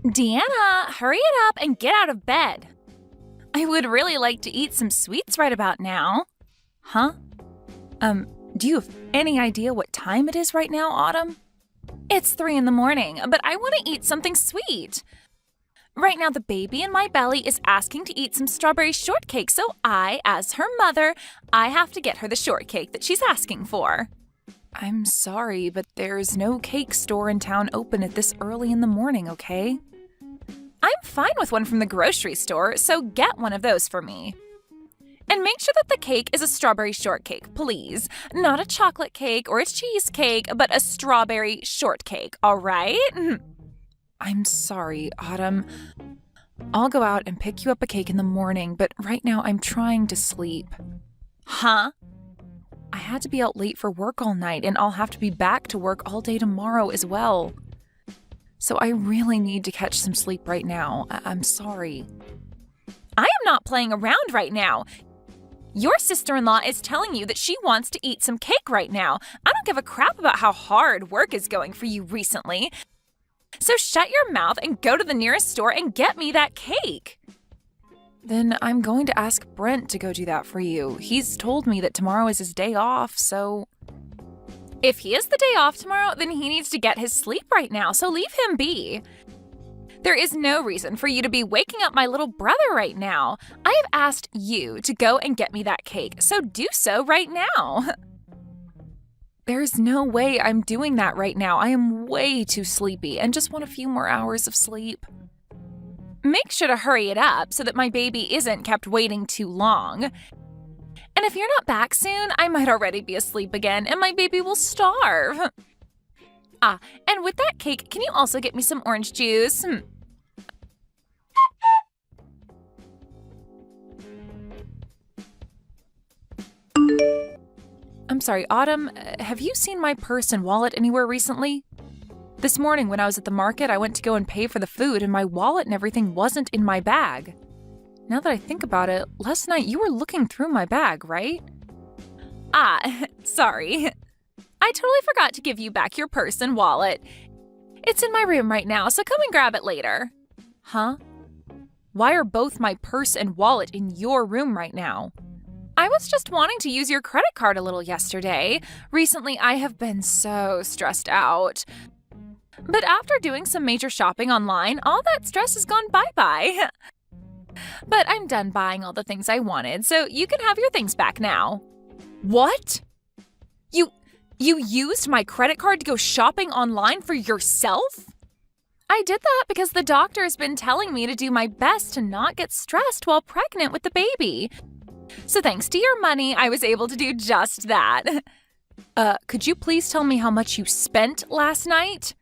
Deanna, hurry it up and get out of bed. I would really like to eat some sweets right about now. Huh? Do you have any idea what time it is right now, Autumn? It's 3 in the morning, but I want to eat something sweet. Right now, the baby in my belly is asking to eat some strawberry shortcake, so I, as her mother, I have to get her the shortcake that she's asking for. I'm sorry, but there's no cake store in town open at this early in the morning, okay? I'm fine with one from the grocery store, so get one of those for me. And make sure that the cake is a strawberry shortcake, please. Not a chocolate cake or a cheesecake, but a strawberry shortcake, all right? I'm sorry, Autumn. I'll go out and pick you up a cake in the morning, but right now I'm trying to sleep. Huh? I had to be out late for work all night, and I'll have to be back to work all day tomorrow as well. So I really need to catch some sleep right now. I'm sorry. I am not playing around right now. Your sister-in-law is telling you that she wants to eat some cake right now. I don't give a crap about how hard work is going for you recently. So shut your mouth and go to the nearest store and get me that cake. Then I'm going to ask Brent to go do that for you. He's told me that tomorrow is his day off, so... If he has the day off tomorrow, then he needs to get his sleep right now, so leave him be. There is no reason for you to be waking up my little brother right now. I have asked you to go and get me that cake, so do so right now. There's no way I'm doing that right now. I am way too sleepy and just want a few more hours of sleep. Make sure to hurry it up so that my baby isn't kept waiting too long. And if you're not back soon, I might already be asleep again and my baby will starve. And with that cake, can you also get me some orange juice? I'm sorry, Autumn, have you seen my purse and wallet anywhere recently? This morning when I was at the market, I went to go and pay for the food and my wallet and everything wasn't in my bag. Now that I think about it, last night you were looking through my bag, right? Sorry. I totally forgot to give you back your purse and wallet. It's in my room right now, so come and grab it later. Huh? Why are both my purse and wallet in your room right now? I was just wanting to use your credit card a little yesterday. Recently, I have been so stressed out. But after doing some major shopping online, all that stress has gone bye-bye. But I'm done buying all the things I wanted, so you can have your things back now. What? You used my credit card to go shopping online for yourself? I did that because the doctor has been telling me to do my best to not get stressed while pregnant with the baby. So thanks to your money, I was able to do just that. Could you please tell me how much you spent last night?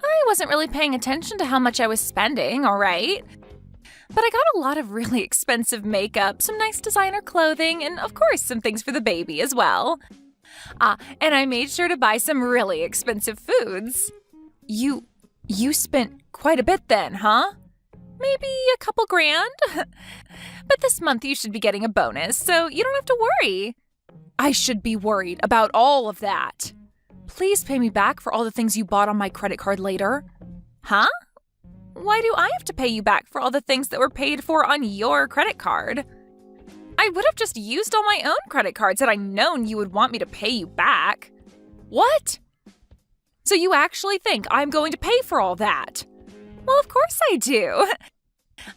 I wasn't really paying attention to how much I was spending, all right? But I got a lot of really expensive makeup, some nice designer clothing, and of course some things for the baby as well. And I made sure to buy some really expensive foods. You spent quite a bit then, huh? Maybe a couple grand? But this month you should be getting a bonus, so you don't have to worry. I should be worried about all of that. Please pay me back for all the things you bought on my credit card later. Huh? Why do I have to pay you back for all the things that were paid for on your credit card? I would have just used all my own credit cards had I known you would want me to pay you back. What? So you actually think I'm going to pay for all that? Well, of course I do.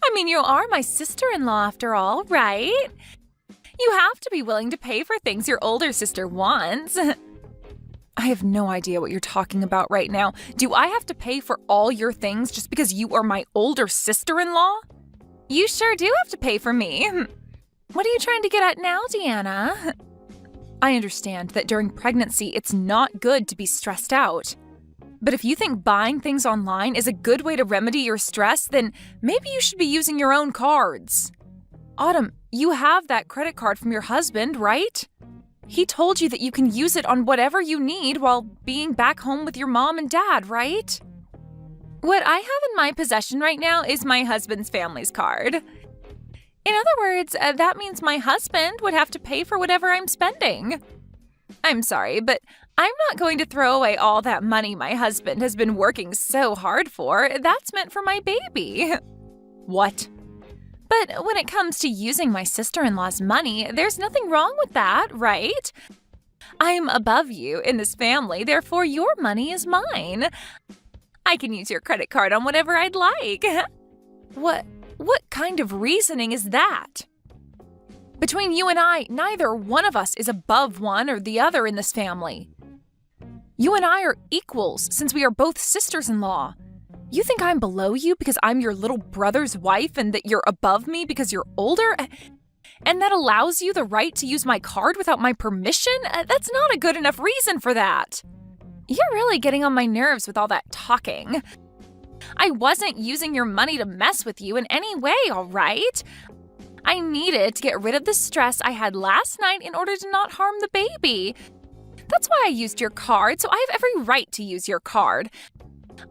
I mean, you are my sister-in-law after all, right? You have to be willing to pay for things your older sister wants. I have no idea what you're talking about right now. Do I have to pay for all your things just because you are my older sister-in-law? You sure do have to pay for me. What are you trying to get at now, Deanna? I understand that during pregnancy, it's not good to be stressed out. But if you think buying things online is a good way to remedy your stress, then maybe you should be using your own cards. Autumn, you have that credit card from your husband, right? He told you that you can use it on whatever you need while being back home with your mom and dad, right? What I have in my possession right now is my husband's family's card. In other words, that means my husband would have to pay for whatever I'm spending. I'm sorry, but I'm not going to throw away all that money my husband has been working so hard for. That's meant for my baby. What? But when it comes to using my sister-in-law's money, there's nothing wrong with that, right? I'm above you in this family, therefore your money is mine. I can use your credit card on whatever I'd like. What kind of reasoning is that? Between you and I, neither one of us is above one or the other in this family. You and I are equals since we are both sisters-in-law. You think I'm below you because I'm your little brother's wife and that you're above me because you're older? And that allows you the right to use my card without my permission? That's not a good enough reason for that. You're really getting on my nerves with all that talking. I wasn't using your money to mess with you in any way, all right? I needed to get rid of the stress I had last night in order to not harm the baby. That's why I used your card, so I have every right to use your card.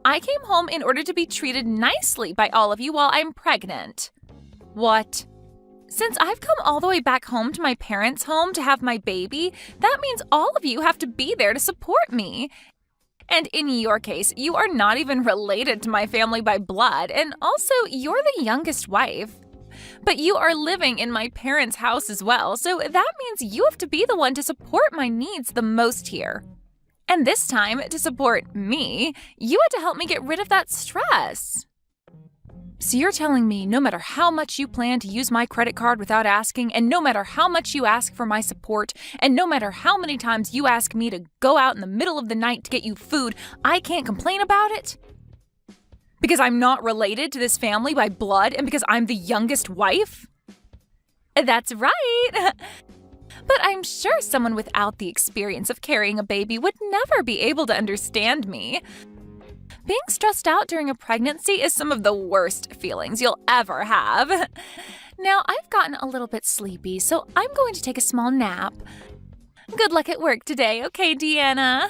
I came home in order to be treated nicely by all of you while I'm pregnant. What? Since I've come all the way back home to my parents' home to have my baby, that means all of you have to be there to support me. And in your case, you are not even related to my family by blood, and also you're the youngest wife. But you are living in my parents' house as well, so that means you have to be the one to support my needs the most here. And this time, to support me, you had to help me get rid of that stress. So you're telling me no matter how much you plan to use my credit card without asking, and no matter how much you ask for my support, and no matter how many times you ask me to go out in the middle of the night to get you food, I can't complain about it? Because I'm not related to this family by blood and because I'm the youngest wife? That's right. But I'm sure someone without the experience of carrying a baby would never be able to understand me. Being stressed out during a pregnancy is some of the worst feelings you'll ever have. Now, I've gotten a little bit sleepy, so I'm going to take a small nap. Good luck at work today, okay, Deanna?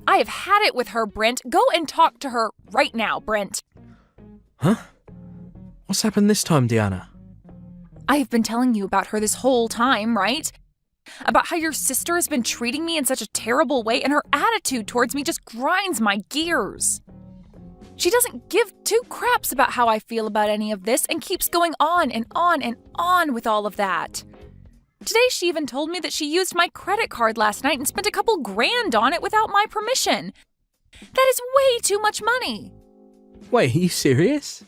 I have had it with her, Brent. Go and talk to her right now, Brent. Huh? What's happened this time, Deanna? I have been telling you about her this whole time, right? About how your sister has been treating me in such a terrible way and her attitude towards me just grinds my gears. She doesn't give two craps about how I feel about any of this and keeps going on and on and on with all of that. Today she even told me that she used my credit card last night and spent a couple grand on it without my permission. That is way too much money. Wait, are you serious?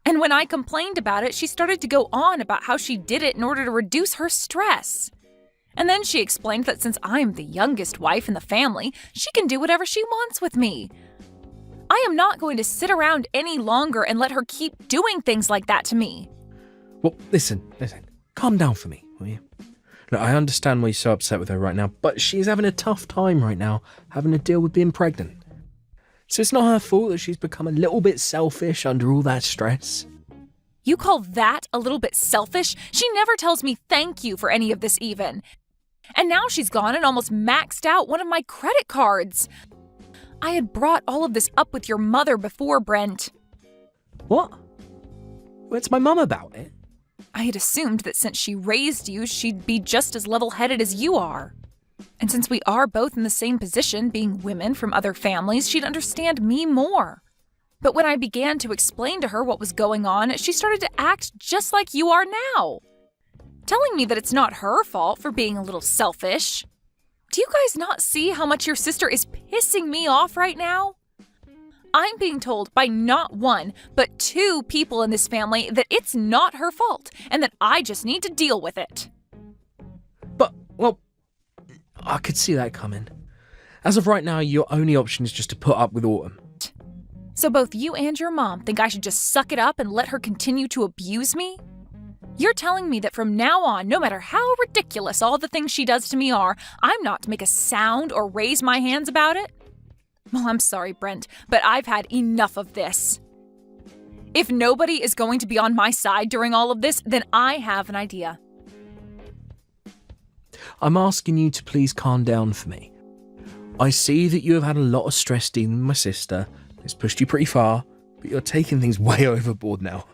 And when I complained about it, she started to go on about how she did it in order to reduce her stress. And then she explained that since I'm the youngest wife in the family, she can do whatever she wants with me. I am not going to sit around any longer and let her keep doing things like that to me. Well, listen. Calm down for me, will you? Look, I understand why you're so upset with her right now, but she's having a tough time right now, having to deal with being pregnant. So it's not her fault that she's become a little bit selfish under all that stress. You call that a little bit selfish? She never tells me thank you for any of this even. And now she's gone and almost maxed out one of my credit cards. I had brought all of this up with your mother before, Brent. What? What's my mum about it? I had assumed that since she raised you, she'd be just as level-headed as you are. And since we are both in the same position, being women from other families, she'd understand me more. But when I began to explain to her what was going on, she started to act just like you are now. Telling me that it's not her fault for being a little selfish. Do you guys not see how much your sister is pissing me off right now? I'm being told by not one, but two people in this family that it's not her fault and that I just need to deal with it. But, well, I could see that coming. As of right now, your only option is just to put up with Autumn. So both you and your mom think I should just suck it up and let her continue to abuse me? You're telling me that from now on, no matter how ridiculous all the things she does to me are, I'm not to make a sound or raise my hands about it? Well, I'm sorry, Brent, but I've had enough of this. If nobody is going to be on my side during all of this, then I have an idea. I'm asking you to please calm down for me. I see that you have had a lot of stress dealing with my sister. It's pushed you pretty far, but you're taking things way overboard now.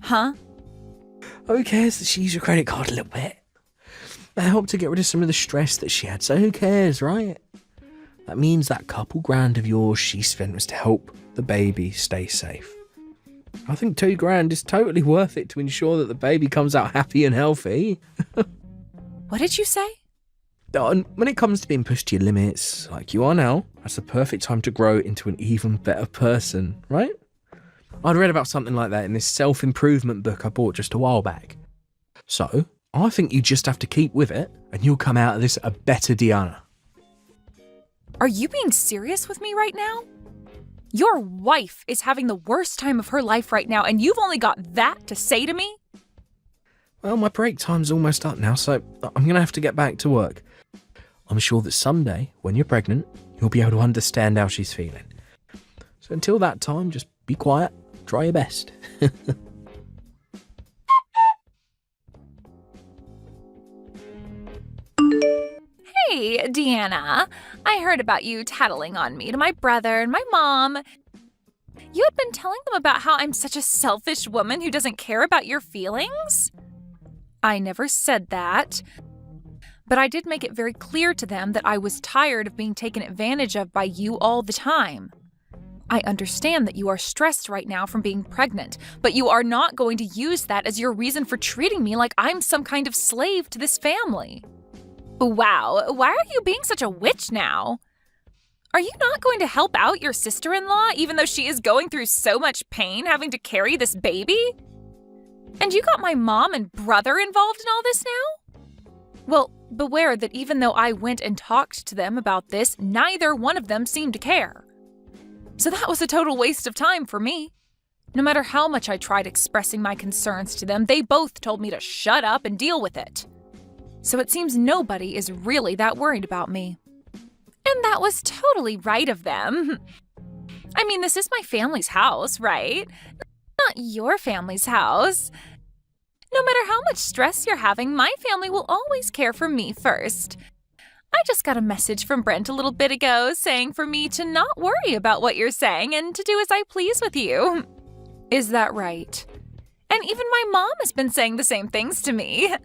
Huh? Who cares that she used your credit card a little bit? That helped to get rid of some of the stress that she had, so who cares, right? That means that couple grand of yours she spent was to help the baby stay safe. I think $2,000 is totally worth it to ensure that the baby comes out happy and healthy. What did you say? And when it comes to being pushed to your limits, like you are now, that's the perfect time to grow into an even better person, right? I'd read about something like that in this self-improvement book I bought just a while back. So, I think you just have to keep with it, and you'll come out of this a better Deanna. Are you being serious with me right now? Your wife is having the worst time of her life right now, and you've only got that to say to me? Well, my break time's almost up now, so I'm going to have to get back to work. I'm sure that someday, when you're pregnant, you'll be able to understand how she's feeling. So until that time, just be quiet, try your best. Hey, Deanna. I heard about you tattling on me to my brother and my mom. You had been telling them about how I'm such a selfish woman who doesn't care about your feelings? I never said that. But I did make it very clear to them that I was tired of being taken advantage of by you all the time. I understand that you are stressed right now from being pregnant, but you are not going to use that as your reason for treating me like I'm some kind of slave to this family. Wow, why are you being such a witch now? Are you not going to help out your sister-in-law even though she is going through so much pain having to carry this baby? And you got my mom and brother involved in all this now? Well, beware that even though I went and talked to them about this, neither one of them seemed to care. So that was a total waste of time for me. No matter how much I tried expressing my concerns to them, they both told me to shut up and deal with it. So it seems nobody is really that worried about me. And that was totally right of them. I mean, this is my family's house, right? Not your family's house. No matter how much stress you're having, my family will always care for me first. I just got a message from Brent a little bit ago saying for me to not worry about what you're saying and to do as I please with you. Is that right? And even my mom has been saying the same things to me.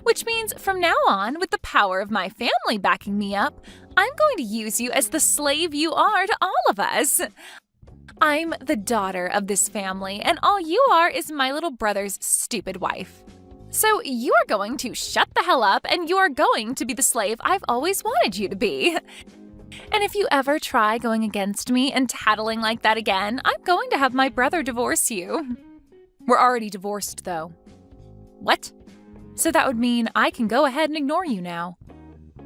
Which means from now on, with the power of my family backing me up, I'm going to use you as the slave you are to all of us. I'm the daughter of this family, and all you are is my little brother's stupid wife. So you are going to shut the hell up, and you are going to be the slave I've always wanted you to be. And if you ever try going against me and tattling like that again, I'm going to have my brother divorce you. We're already divorced, though. What? So that would mean I can go ahead and ignore you now.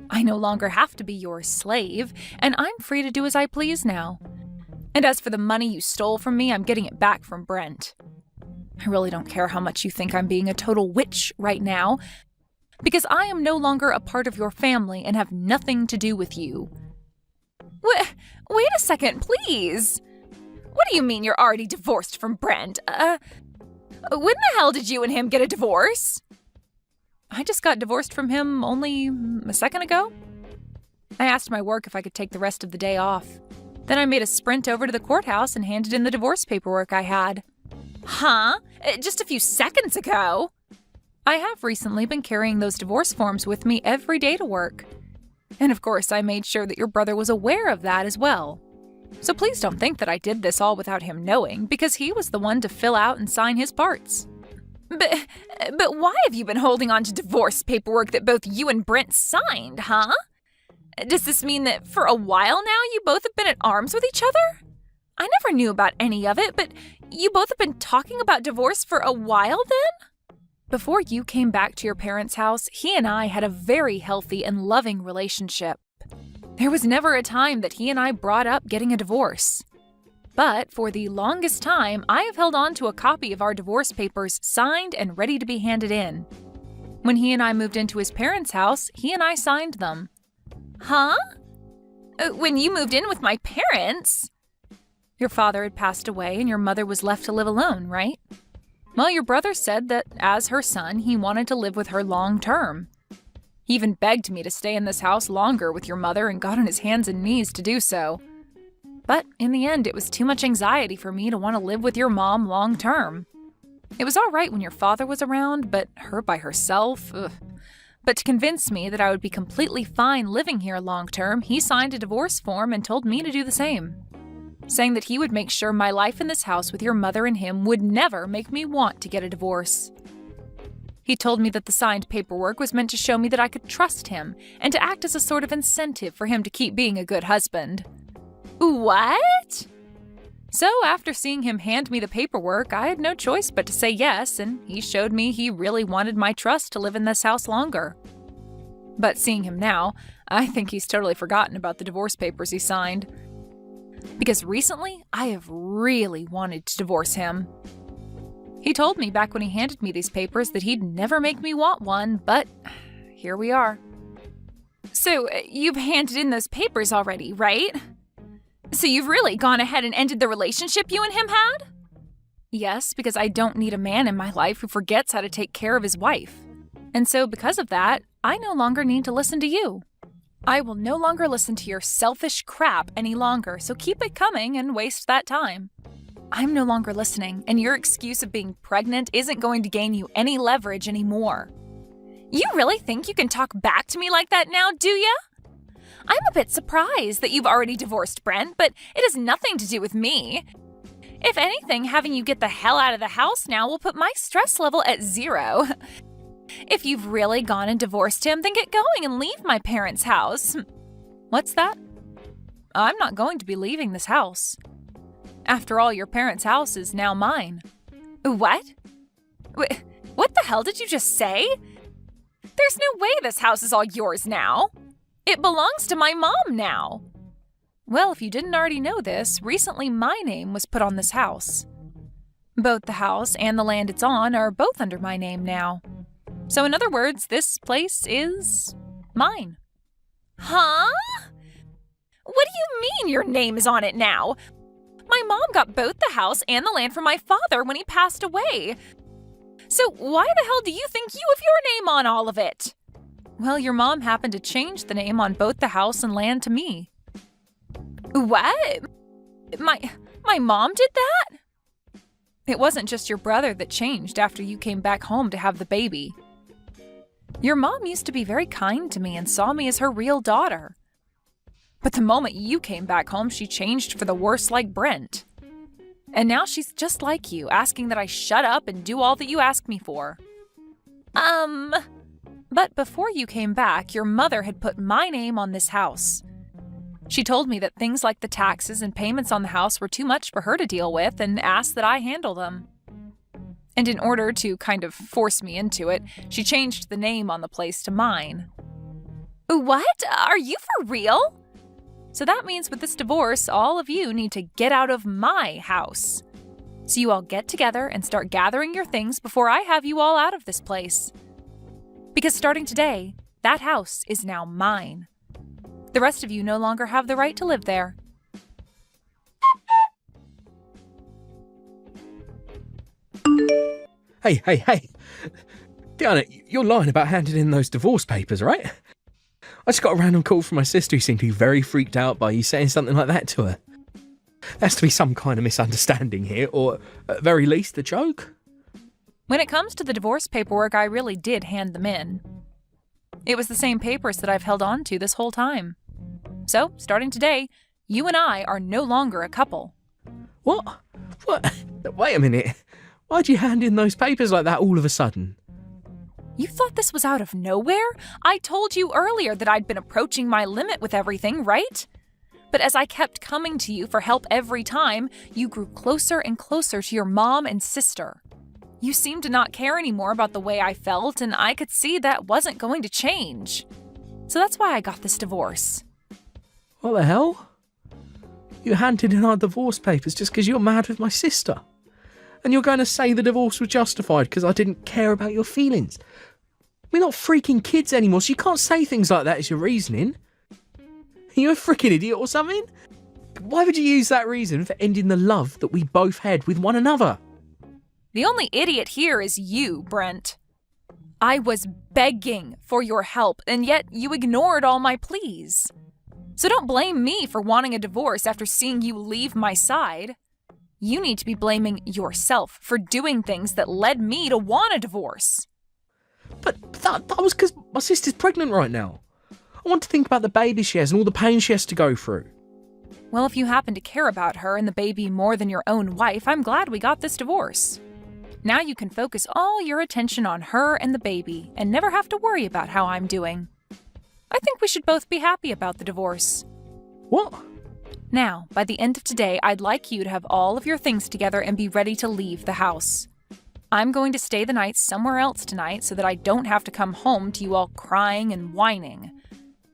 I no longer have to be your slave, and I'm free to do as I please now. And as for the money you stole from me, I'm getting it back from Brent. I really don't care how much you think I'm being a total witch right now, because I am no longer a part of your family and have nothing to do with you. Wait a second, please. What do you mean you're already divorced from Brent? When the hell did you and him get a divorce? I just got divorced from him only a second ago. I asked my work if I could take the rest of the day off. Then I made a sprint over to the courthouse and handed in the divorce paperwork I had. Huh? Just a few seconds ago? I have recently been carrying those divorce forms with me every day to work. And of course, I made sure that your brother was aware of that as well. So please don't think that I did this all without him knowing, because he was the one to fill out and sign his parts. But why have you been holding on to divorce paperwork that both you and Brent signed, huh? Does this mean that for a while now you both have been at arms with each other? I never knew about any of it, but you both have been talking about divorce for a while then? Before you came back to your parents' house, he and I had a very healthy and loving relationship. There was never a time that he and I brought up getting a divorce. But for the longest time, I have held on to a copy of our divorce papers signed and ready to be handed in. When he and I moved into his parents' house, he and I signed them. Huh? When you moved in with my parents? Your father had passed away and your mother was left to live alone, right? Well, your brother said that as her son, he wanted to live with her long term. He even begged me to stay in this house longer with your mother and got on his hands and knees to do so. But in the end, it was too much anxiety for me to want to live with your mom long term. It was all right when your father was around, but her by herself, ugh. But to convince me that I would be completely fine living here long term, he signed a divorce form and told me to do the same, saying that he would make sure my life in this house with your mother and him would never make me want to get a divorce. He told me that the signed paperwork was meant to show me that I could trust him and to act as a sort of incentive for him to keep being a good husband. What? So after seeing him hand me the paperwork, I had no choice but to say yes, and he showed me he really wanted my trust to live in this house longer. But seeing him now, I think he's totally forgotten about the divorce papers he signed. Because recently, I have really wanted to divorce him. He told me back when he handed me these papers that he'd never make me want one, but here we are. So, you've handed in those papers already, right? So you've really gone ahead and ended the relationship you and him had? Yes, because I don't need a man in my life who forgets how to take care of his wife. And so because of that, I no longer need to listen to you. I will no longer listen to your selfish crap any longer, so keep it coming and waste that time. I'm no longer listening, and your excuse of being pregnant isn't going to gain you any leverage anymore. You really think you can talk back to me like that now, do ya? I'm a bit surprised that you've already divorced Brent, but it has nothing to do with me. If anything, having you get the hell out of the house now will put my stress level at 0. If you've really gone and divorced him, then get going and leave my parents' house. What's that? I'm not going to be leaving this house. After all, your parents' house is now mine. What? What the hell did you just say? There's no way this house is all yours now. It belongs to my mom now. Well, if you didn't already know this, recently my name was put on this house. Both the house and the land it's on are both under my name now. So in other words, this place is mine. Huh? What do you mean your name is on it now? My mom got both the house and the land from my father when he passed away. So why the hell do you think you have your name on all of it? Well, your mom happened to change the name on both the house and land to me. What? My mom did that? It wasn't just your brother that changed after you came back home to have the baby. Your mom used to be very kind to me and saw me as her real daughter. But the moment you came back home, she changed for the worse like Brent. And now she's just like you, asking that I shut up and do all that you ask me for. But before you came back, your mother had put my name on this house. She told me that things like the taxes and payments on the house were too much for her to deal with and asked that I handle them. And in order to kind of force me into it, she changed the name on the place to mine. What? Are you for real? So that means with this divorce, all of you need to get out of my house. So you all get together and start gathering your things before I have you all out of this place. Because starting today, that house is now mine. The rest of you no longer have the right to live there. Hey. Diana, you're lying about handing in those divorce papers, right? I just got a random call from my sister who seemed to be very freaked out by you saying something like that to her. There has to be some kind of misunderstanding here, or at very least a joke. When it comes to the divorce paperwork, I really did hand them in. It was the same papers that I've held on to this whole time. So, starting today, you and I are no longer a couple. What? Wait a minute. Why'd you hand in those papers like that all of a sudden? You thought this was out of nowhere? I told you earlier that I'd been approaching my limit with everything, right? But as I kept coming to you for help every time, you grew closer and closer to your mom and sister. You seemed to not care anymore about the way I felt, and I could see that wasn't going to change. So that's why I got this divorce. What the hell? You handed in our divorce papers just because you're mad with my sister. And you're going to say the divorce was justified because I didn't care about your feelings. We're not freaking kids anymore, so you can't say things like that as your reasoning. Are you a freaking idiot or something? Why would you use that reason for ending the love that we both had with one another? The only idiot here is you, Brent. I was begging for your help, and yet you ignored all my pleas. So don't blame me for wanting a divorce after seeing you leave my side. You need to be blaming yourself for doing things that led me to want a divorce. But that was because my sister's pregnant right now. I want to think about the baby she has and all the pain she has to go through. Well, if you happen to care about her and the baby more than your own wife, I'm glad we got this divorce. Now you can focus all your attention on her and the baby and never have to worry about how I'm doing. I think we should both be happy about the divorce. What? Now, by the end of today, I'd like you to have all of your things together and be ready to leave the house. I'm going to stay the night somewhere else tonight so that I don't have to come home to you all crying and whining.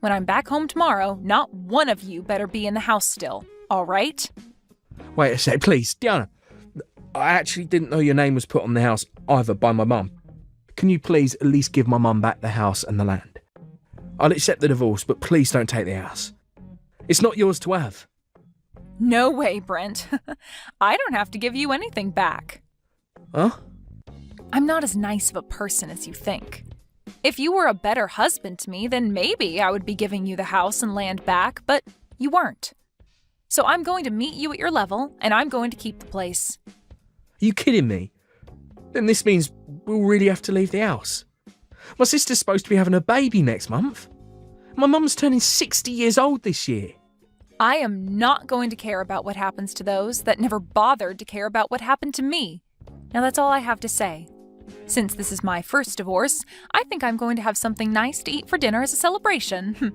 When I'm back home tomorrow, not one of you better be in the house still, all right? Wait a sec, please, Diana. I actually didn't know your name was put on the house either by my mum. Can you please at least give my mum back the house and the land? I'll accept the divorce, but please don't take the house. It's not yours to have. No way, Brent. I don't have to give you anything back. Huh? I'm not as nice of a person as you think. If you were a better husband to me, then maybe I would be giving you the house and land back, but you weren't. So I'm going to meet you at your level, and I'm going to keep the place. Are you kidding me? Then this means we'll really have to leave the house. My sister's supposed to be having a baby next month. My mum's turning 60 years old this year. I am not going to care about what happens to those that never bothered to care about what happened to me. Now that's all I have to say. Since this is my first divorce, I think I'm going to have something nice to eat for dinner as a celebration.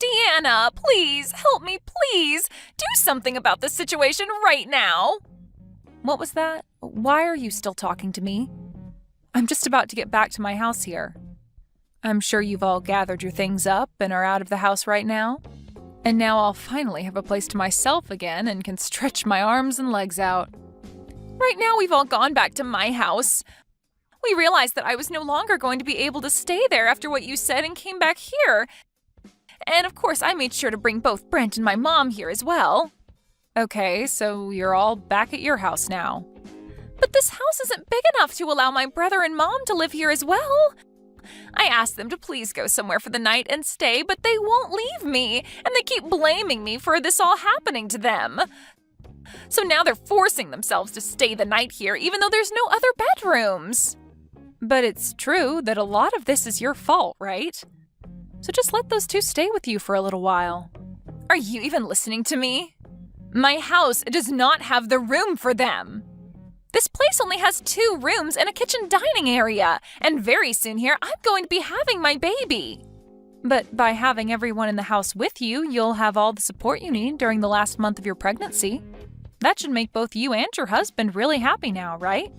Deanna, please, help me, please. Do something about this situation right now. What was that? Why are you still talking to me? I'm just about to get back to my house here. I'm sure you've all gathered your things up and are out of the house right now. And now I'll finally have a place to myself again and can stretch my arms and legs out. Right now we've all gone back to my house. We realized that I was no longer going to be able to stay there after what you said and came back here. And of course I made sure to bring both Brent and my mom here as well. Okay, so you're all back at your house now. But this house isn't big enough to allow my brother and mom to live here as well. I asked them to please go somewhere for the night and stay, but they won't leave me, and they keep blaming me for this all happening to them. So now they're forcing themselves to stay the night here, even though there's no other bedrooms. But it's true that a lot of this is your fault, right? So just let those two stay with you for a little while. Are you even listening to me? My house does not have the room for them. This place only has 2 rooms and a kitchen dining area, and very soon here I'm going to be having my baby. But by having everyone in the house with you, you'll have all the support you need during the last month of your pregnancy. That should make both you and your husband really happy now, right?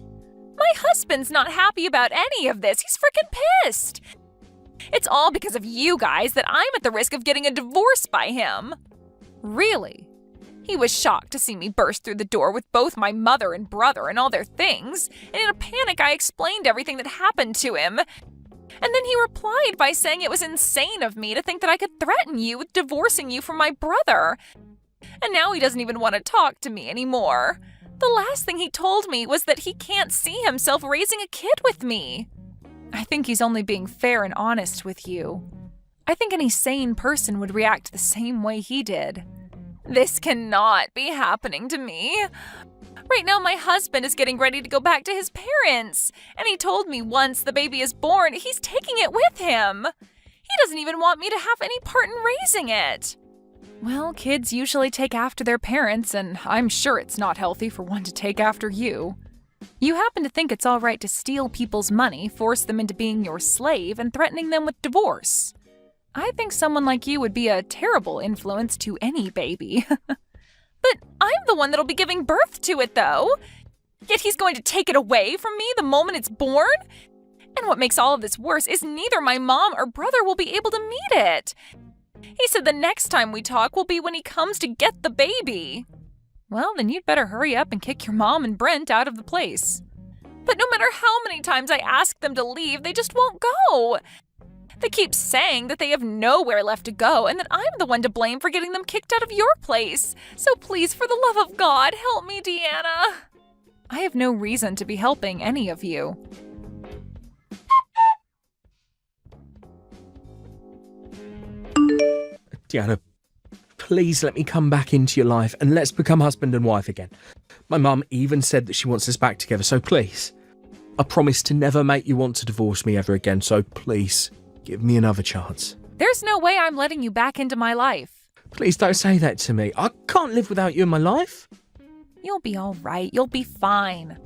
My husband's not happy about any of this. He's freaking pissed. It's all because of you guys that I'm at the risk of getting a divorce by him. Really? He was shocked to see me burst through the door with both my mother and brother and all their things, and in a panic I explained everything that happened to him. And then he replied by saying it was insane of me to think that I could threaten you with divorcing you from my brother. And now he doesn't even want to talk to me anymore. The last thing he told me was that he can't see himself raising a kid with me. I think he's only being fair and honest with you. I think any sane person would react the same way he did. This cannot be happening to me. Right now, my husband is getting ready to go back to his parents, and he told me once the baby is born, he's taking it with him. He doesn't even want me to have any part in raising it. Well, kids usually take after their parents, and I'm sure it's not healthy for one to take after you. You happen to think it's all right to steal people's money, force them into being your slave, and threatening them with divorce. I think someone like you would be a terrible influence to any baby. But I'm the one that'll be giving birth to it, though. Yet he's going to take it away from me the moment it's born? And what makes all of this worse is neither my mom or brother will be able to meet it. He said the next time we talk will be when he comes to get the baby. Well, then you'd better hurry up and kick your mom and Brent out of the place. But no matter how many times I ask them to leave, they just won't go. They keep saying that they have nowhere left to go and that I'm the one to blame for getting them kicked out of your place. So please, for the love of God, help me, Deanna. I have no reason to be helping any of you. Deanna, please let me come back into your life and let's become husband and wife again. My mum even said that she wants us back together, so please. I promise to never make you want to divorce me ever again, so please, give me another chance. There's no way I'm letting you back into my life. Please don't say that to me. I can't live without you in my life. You'll be all right. You'll be fine.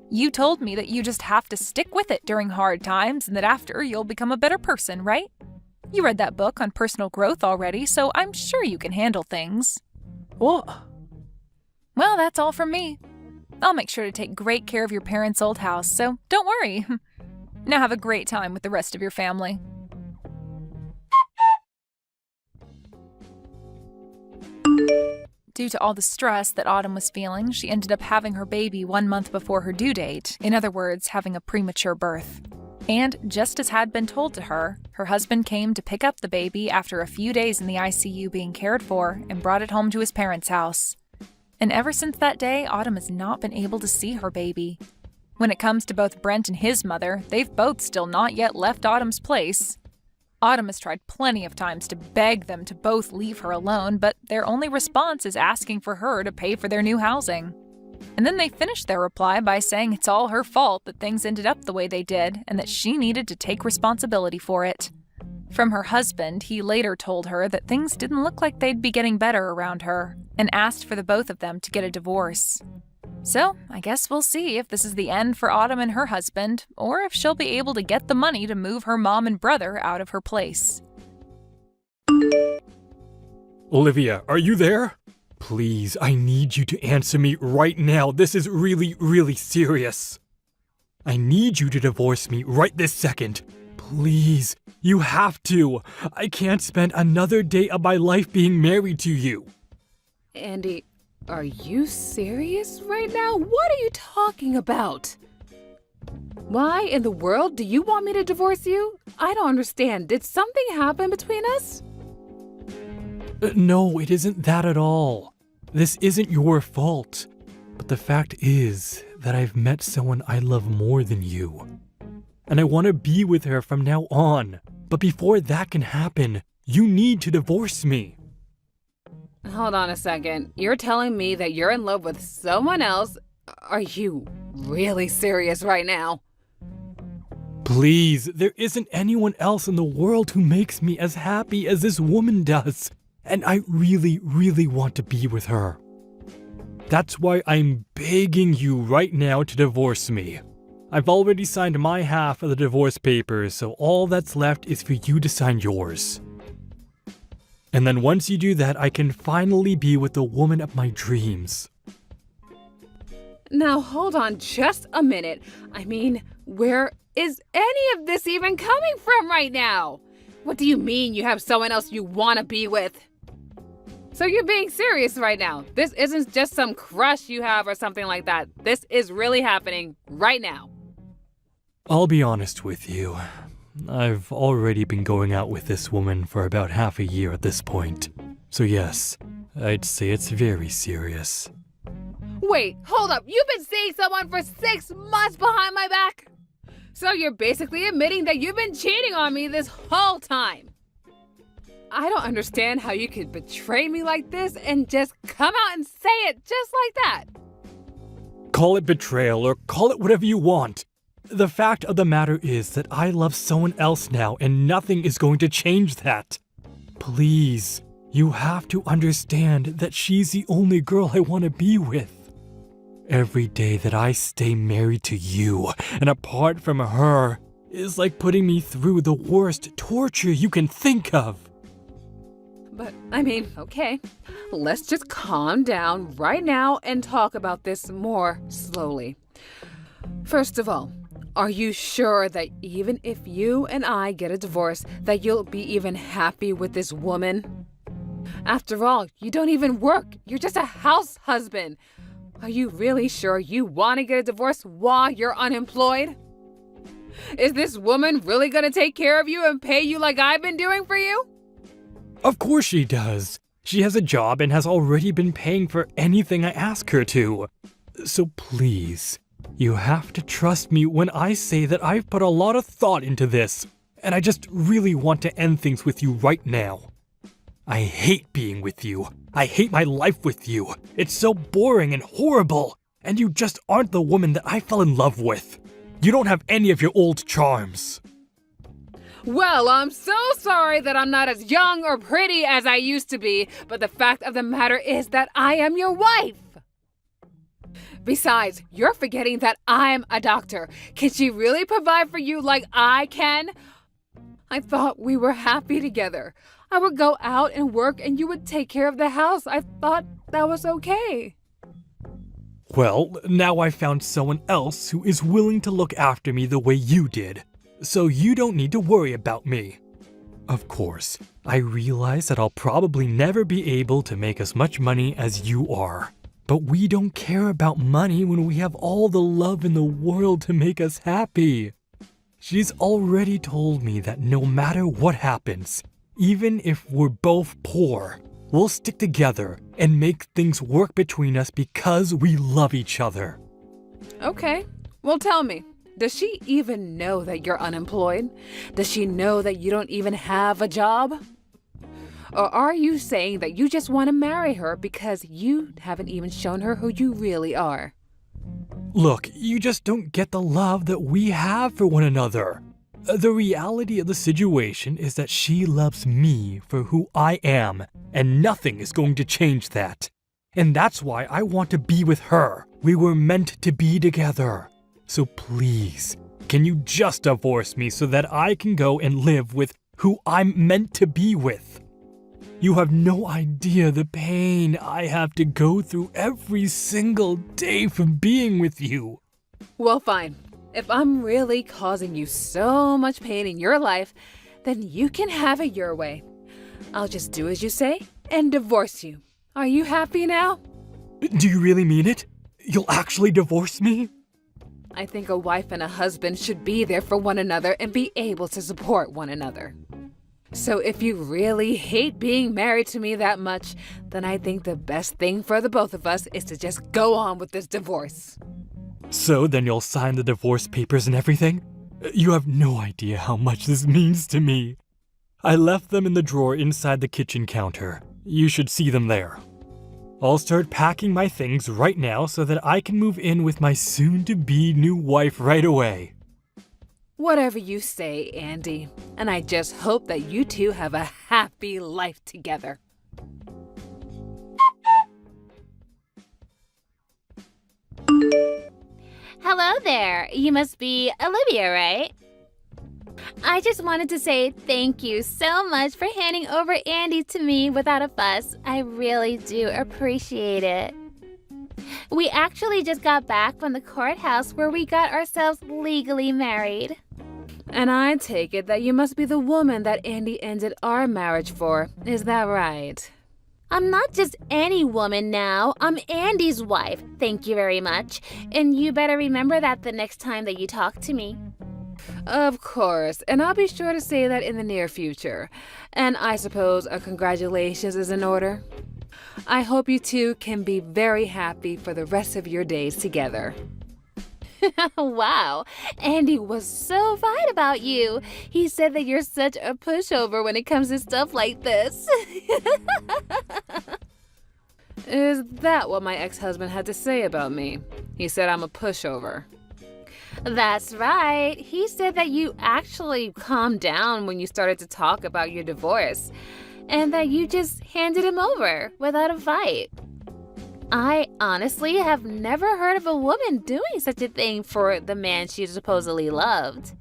You told me that you just have to stick with it during hard times and that after you'll become a better person, right? You read that book on personal growth already, so I'm sure you can handle things. What? Well, that's all from me. I'll make sure to take great care of your parents' old house, so don't worry. Now have a great time with the rest of your family. Due to all the stress that Autumn was feeling, she ended up having her baby 1 month before her due date, in other words, having a premature birth. And just as had been told to her, her husband came to pick up the baby after a few days in the ICU being cared for and brought it home to his parents' house. And ever since that day, Autumn has not been able to see her baby. When it comes to both Brent and his mother, they've both still not yet left Autumn's place. Autumn has tried plenty of times to beg them to both leave her alone, but their only response is asking for her to pay for their new housing. And then they finish their reply by saying it's all her fault that things ended up the way they did and that she needed to take responsibility for it. From her husband, he later told her that things didn't look like they'd be getting better around her and asked for the both of them to get a divorce. So, I guess we'll see if this is the end for Autumn and her husband, or if she'll be able to get the money to move her mom and brother out of her place. Olivia, are you there? Please, I need you to answer me right now. This is really, really serious. I need you to divorce me right this second. Please, you have to. I can't spend another day of my life being married to you. Andy, are you serious right now? What are you talking about? Why in the world do you want me to divorce you? I don't understand. Did something happen between us? No, it isn't that at all. This isn't your fault. But the fact is that I've met someone I love more than you. And I want to be with her from now on. But before that can happen, you need to divorce me. Hold on a second. You're telling me that you're in love with someone else? Are you really serious right now? Please, there isn't anyone else in the world who makes me as happy as this woman does. And I really, really want to be with her. That's why I'm begging you right now to divorce me. I've already signed my half of the divorce papers, so all that's left is for you to sign yours. And then once you do that, I can finally be with the woman of my dreams. Now hold on just a minute. I mean, where is any of this even coming from right now? What do you mean you have someone else you want to be with? So you're being serious right now. This isn't just some crush you have or something like that. This is really happening right now. I'll be honest with you. I've already been going out with this woman for about half a year at this point. So yes, I'd say it's very serious. Wait, hold up. You've been seeing someone for 6 months behind my back? So you're basically admitting that you've been cheating on me this whole time. I don't understand how you could betray me like this and just come out and say it just like that. Call it betrayal or call it whatever you want. The fact of the matter is that I love someone else now and nothing is going to change that. Please, you have to understand that she's the only girl I want to be with. Every day that I stay married to you and apart from her is like putting me through the worst torture you can think of. But, I mean, okay, let's just calm down right now and talk about this more slowly. First of all, are you sure that even if you and I get a divorce, that you'll be even happy with this woman? After all, you don't even work. You're just a house husband. Are you really sure you want to get a divorce while you're unemployed? Is this woman really going to take care of you and pay you like I've been doing for you? Of course she does. She has a job and has already been paying for anything I ask her to. So please, you have to trust me when I say that I've put a lot of thought into this, and I just really want to end things with you right now. I hate being with you. I hate my life with you. It's so boring and horrible. And you just aren't the woman that I fell in love with. You don't have any of your old charms. Well, I'm so sorry that I'm not as young or pretty as I used to be, but the fact of the matter is that I am your wife. Besides, you're forgetting that I'm a doctor. Can she really provide for you like I can? I thought we were happy together. I would go out and work and you would take care of the house. I thought that was okay. Well, now I found someone else who is willing to look after me the way you did. So you don't need to worry about me. Of course, I realize that I'll probably never be able to make as much money as you are. But we don't care about money when we have all the love in the world to make us happy. She's already told me that no matter what happens, even if we're both poor, we'll stick together and make things work between us because we love each other. Okay, well tell me, does she even know that you're unemployed? Does she know that you don't even have a job? Or are you saying that you just want to marry her because you haven't even shown her who you really are? Look, you just don't get the love that we have for one another. The reality of the situation is that she loves me for who I am, and nothing is going to change that. And that's why I want to be with her. We were meant to be together. So please, can you just divorce me so that I can go and live with who I'm meant to be with? You have no idea the pain I have to go through every single day from being with you. Well, fine. If I'm really causing you so much pain in your life, then you can have it your way. I'll just do as you say and divorce you. Are you happy now? Do you really mean it? You'll actually divorce me? I think a wife and a husband should be there for one another and be able to support one another. So if you really hate being married to me that much, then I think the best thing for the both of us is to just go on with this divorce. So then you'll sign the divorce papers and everything? You have no idea how much this means to me. I left them in the drawer inside the kitchen counter. You should see them there. I'll start packing my things right now so that I can move in with my soon-to-be new wife right away. Whatever you say, Andy. And I just hope that you two have a happy life together. Hello there. You must be Olivia, right? I just wanted to say thank you so much for handing over Andy to me without a fuss. I really do appreciate it. We actually just got back from the courthouse where we got ourselves legally married. And I take it that you must be the woman that Andy ended our marriage for. Is that right? I'm not just any woman now. I'm Andy's wife. Thank you very much. And you better remember that the next time that you talk to me. Of course, and I'll be sure to say that in the near future. And I suppose a congratulations is in order. I hope you two can be very happy for the rest of your days together. Wow, Andy was so right about you. He said that you're such a pushover when it comes to stuff like this. Is that what my ex-husband had to say about me? He said I'm a pushover. That's right. He said that you actually calmed down when you started to talk about your divorce, and that you just handed him over without a fight. I honestly have never heard of a woman doing such a thing for the man she supposedly loved.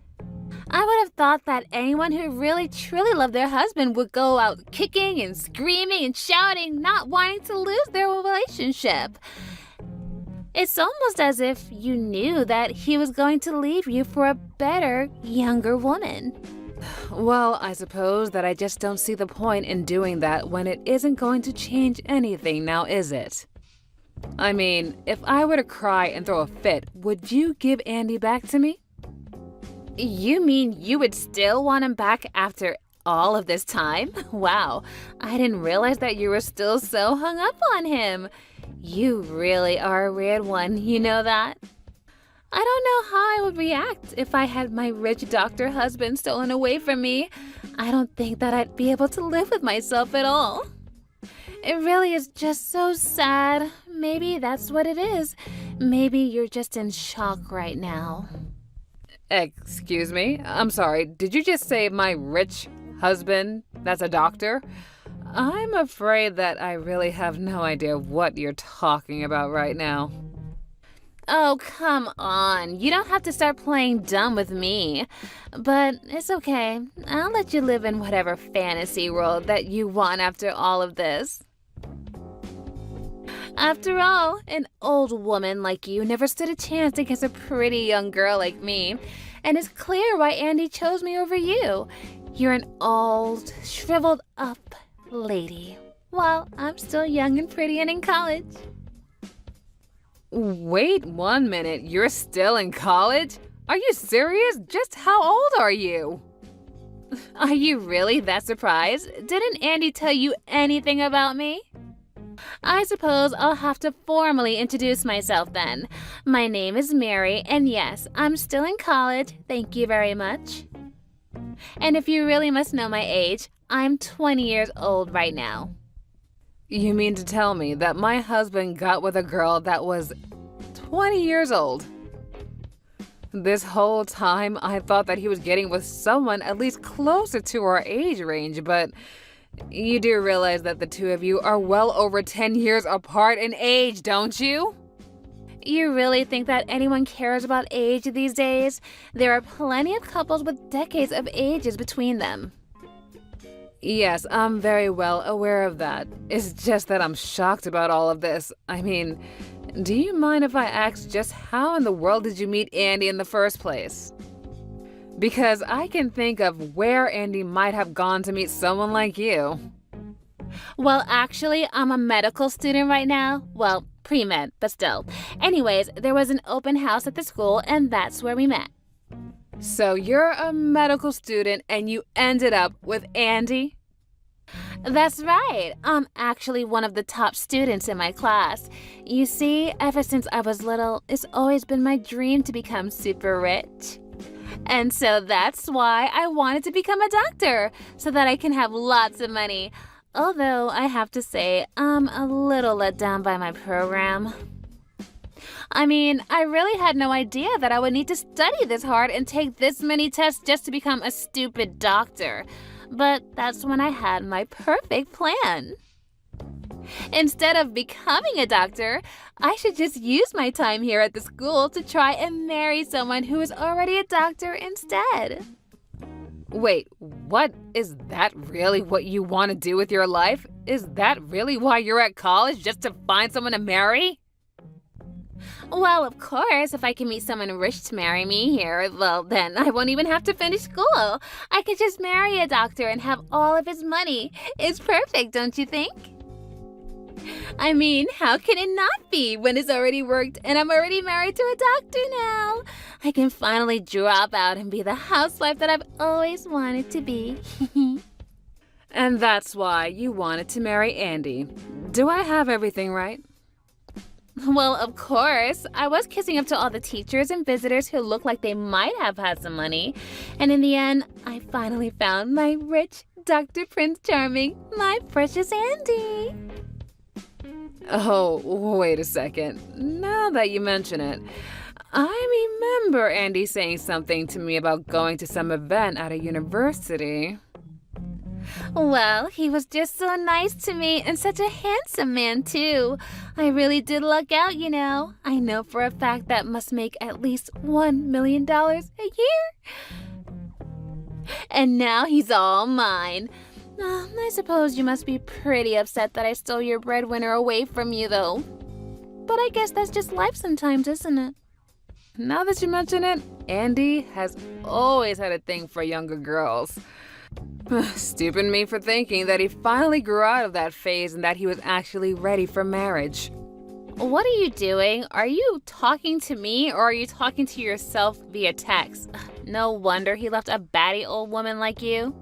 I would have thought that anyone who really truly loved their husband would go out kicking and screaming and shouting, not wanting to lose their relationship. It's almost as if you knew that he was going to leave you for a better, younger woman. Well, I suppose that I just don't see the point in doing that when it isn't going to change anything now, is it? I mean, if I were to cry and throw a fit, would you give Andy back to me? You mean you would still want him back after all of this time? Wow, I didn't realize that you were still so hung up on him. You really are a weird one, you know that? I don't know how I I would react if I had my rich doctor husband stolen away from me. I don't think that I'd be able to live with myself at all. It really is just so sad. Maybe that's what it is. Maybe you're just in shock right now. Excuse me? I'm sorry, did you just say my rich husband that's a doctor? I'm afraid that I really have no idea what you're talking about right now. Oh, come on. You don't have to start playing dumb with me. But it's okay. I'll let you live in whatever fantasy world that you want after all of this. After all, an old woman like you never stood a chance against a pretty young girl like me. And it's clear why Andy chose me over you. You're an old, shriveled up lady, while I'm still young and pretty and in college. Wait 1 minute, you're still in college? Are you serious? Just how old are you? Are you really that surprised? Didn't Andy tell you anything about me? I suppose I'll have to formally introduce myself then. My name is Mary, and yes, I'm still in college, thank you very much. And if you really must know my age, I'm 20 years old right now. You mean to tell me that my husband got with a girl that was 20 years old? This whole time, I thought that he was getting with someone at least closer to our age range, but you do realize that the two of you are well over 10 years apart in age, don't you? You really think that anyone cares about age these days? There are plenty of couples with decades of ages between them. Yes, I'm very well aware of that. It's just that I'm shocked about all of this. I mean, do you mind if I ask just how in the world did you meet Andy in the first place? Because I can think of where Andy might have gone to meet someone like you. Well, actually, I'm a medical student right now. Well, pre-med, but still. Anyways, there was an open house at the school, and that's where we met. So you're a medical student and you ended up with Andy? That's right. I'm actually one of the top students in my class. You see, ever since I was little, it's always been my dream to become super rich. And so that's why I wanted to become a doctor, so that I can have lots of money. Although I have to say, I'm a little let down by my program. I mean, I really had no idea that I would need to study this hard and take this many tests just to become a stupid doctor. But that's when I had my perfect plan. Instead of becoming a doctor, I should just use my time here at the school to try and marry someone who is already a doctor instead. Wait, what? Is that really what you want to do with your life? Is that really why you're at college, just to find someone to marry? Well, of course, if I can meet someone rich to marry me here, well, then I won't even have to finish school. I could just marry a doctor and have all of his money. It's perfect, don't you think? I mean, how can it not be when it's already worked and I'm already married to a doctor now? I can finally drop out and be the housewife that I've always wanted to be. And that's why you wanted to marry Andy. Do I have everything right? Well, of course. I was kissing up to all the teachers and visitors who looked like they might have had some money. And in the end, I finally found my rich Dr. Prince Charming, my precious Andy. Oh, wait a second. Now that you mention it, I remember Andy saying something to me about going to some event at a university. Well, he was just so nice to me and such a handsome man, too. I really did luck out, you know. I know for a fact that must make at least $1 million a year. And now he's all mine. I suppose you must be pretty upset that I stole your breadwinner away from you, though. But I guess that's just life sometimes, isn't it? Now that you mention it, Andy has always had a thing for younger girls. Stupid me for thinking that he finally grew out of that phase and that he was actually ready for marriage. What are you doing? Are you talking to me or are you talking to yourself via text? No wonder he left a batty old woman like you.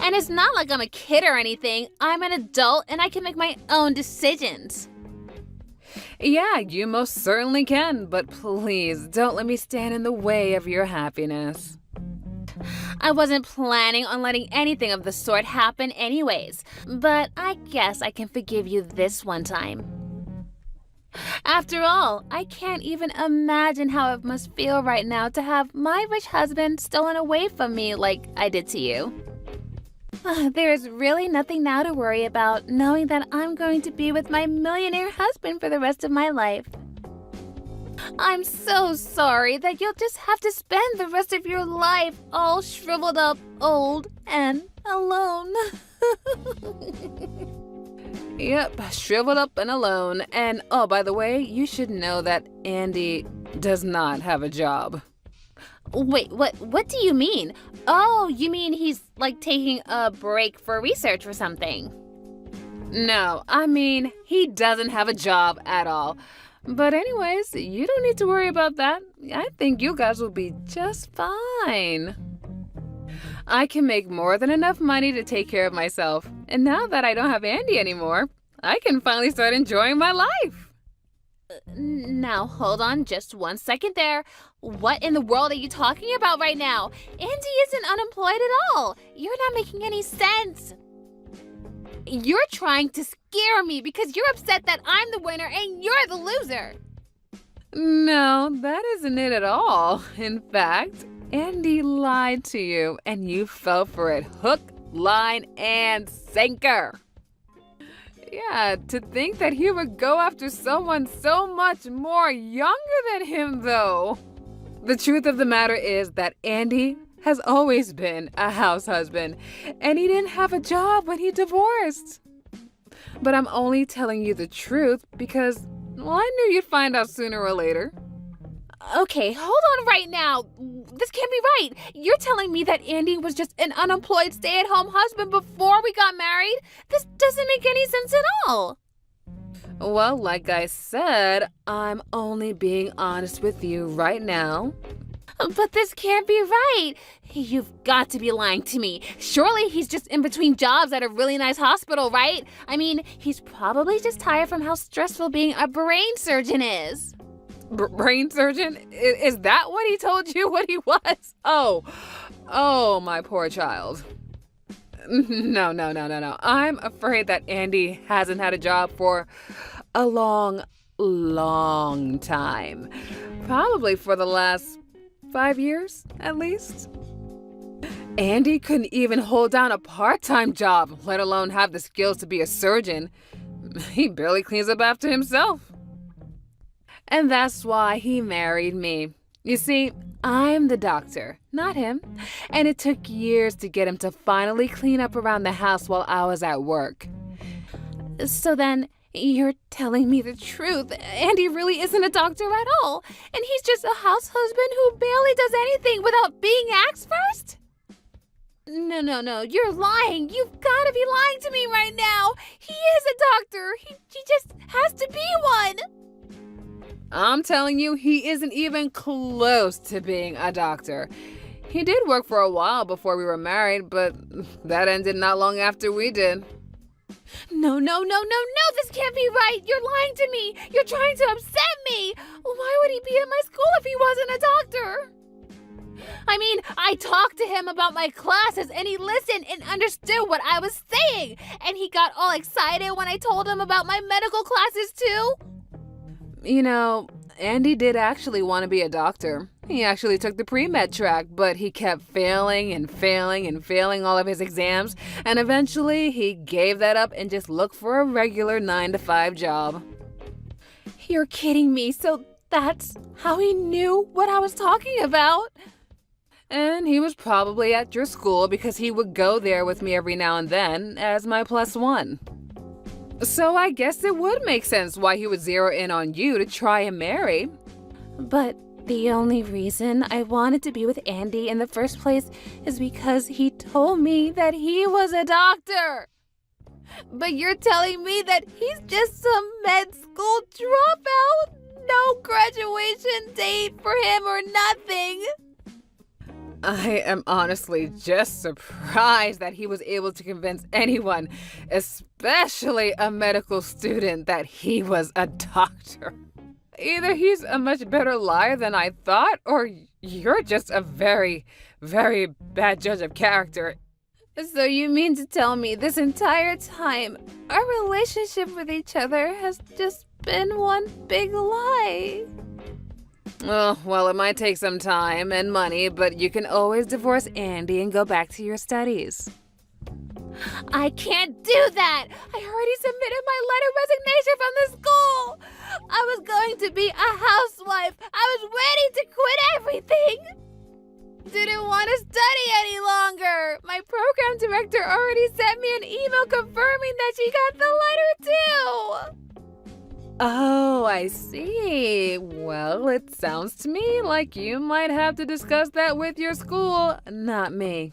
And it's not like I'm a kid or anything. I'm an adult and I can make my own decisions. Yeah, you most certainly can, but please don't let me stand in the way of your happiness. I wasn't planning on letting anything of the sort happen anyways, but I guess I can forgive you this one time. After all, I can't even imagine how it must feel right now to have my rich husband stolen away from me like I did to you. There is really nothing now to worry about, knowing that I'm going to be with my millionaire husband for the rest of my life. I'm so sorry that you'll just have to spend the rest of your life all shriveled up, old, and alone. Yep, shriveled up and alone. And oh, by the way, you should know that Andy does not have a job. Wait, what do you mean? Oh, you mean he's like taking a break for research or something? No, I mean, he doesn't have a job at all. But anyways, you don't need to worry about that. I think you guys will be just fine. I can make more than enough money to take care of myself. And now that I don't have Andy anymore, I can finally start enjoying my life. Now, hold on just 1 second there. What in the world are you talking about right now? Andy isn't unemployed at all. You're not making any sense. You're trying to scare me because you're upset that I'm the winner and you're the loser. No, that isn't it at all. In fact, Andy lied to you and you fell for it hook, line, and sinker. Yeah, to think that he would go after someone so much more younger than him, though. The truth of the matter is that Andy has always been a house husband, and he didn't have a job when he divorced. But I'm only telling you the truth because, well, I knew you'd find out sooner or later. Okay, hold on right now. This can't be right. You're telling me that Andy was just an unemployed stay-at-home husband before we got married? This doesn't make any sense at all. Well, like I said, I'm only being honest with you right now. But this can't be right. You've got to be lying to me. Surely he's just in between jobs at a really nice hospital, right? I mean, he's probably just tired from how stressful being a brain surgeon is. Brain surgeon? Is that what he told you what he was? Oh, my poor child. No. I'm afraid that Andy hasn't had a job for a long time. Probably for the last 5 years, at least. Andy couldn't even hold down a part-time job, let alone have the skills to be a surgeon. He barely cleans up after himself. And that's why he married me. You see, I'm the doctor, not him. And it took years to get him to finally clean up around the house while I was at work. So then, you're telling me the truth. Andy really isn't a doctor at all. And he's just a house husband who barely does anything without being asked first? No. You're lying. You've got to be lying to me right now. He is a doctor. He just has to be one. I'm telling you, he isn't even close to being a doctor. He did work for a while before we were married, but that ended not long after we did. No, this can't be right. You're lying to me. You're trying to upset me. Why would he be at my school if he wasn't a doctor? I mean, I talked to him about my classes and he listened and understood what I was saying. And he got all excited when I told him about my medical classes too. You know, Andy did actually want to be a doctor. He actually took the pre-med track, but he kept failing all of his exams, and eventually he gave that up and just looked for a regular 9-to-5 job. You're kidding me, so that's how he knew what I was talking about? And he was probably at your school because he would go there with me every now and then as my +1. So I guess it would make sense why he would zero in on you to try and marry. But the only reason I wanted to be with Andy in the first place is because he told me that he was a doctor. But you're telling me that he's just some med school dropout? No graduation date for him or nothing? I am honestly just surprised that he was able to convince anyone, especially a medical student, that he was a doctor. Either he's a much better liar than I thought, or you're just a very, very bad judge of character. So you mean to tell me this entire time, our relationship with each other has just been one big lie? Oh, well, it might take some time and money, but you can always divorce Andy and go back to your studies. I can't do that! I already submitted my letter of resignation from the school! I was going to be a housewife! I was ready to quit everything! Didn't want to study any longer! My program director already sent me an email confirming that she got the letter too! Oh, I see. Well, it sounds to me like you might have to discuss that with your school, not me.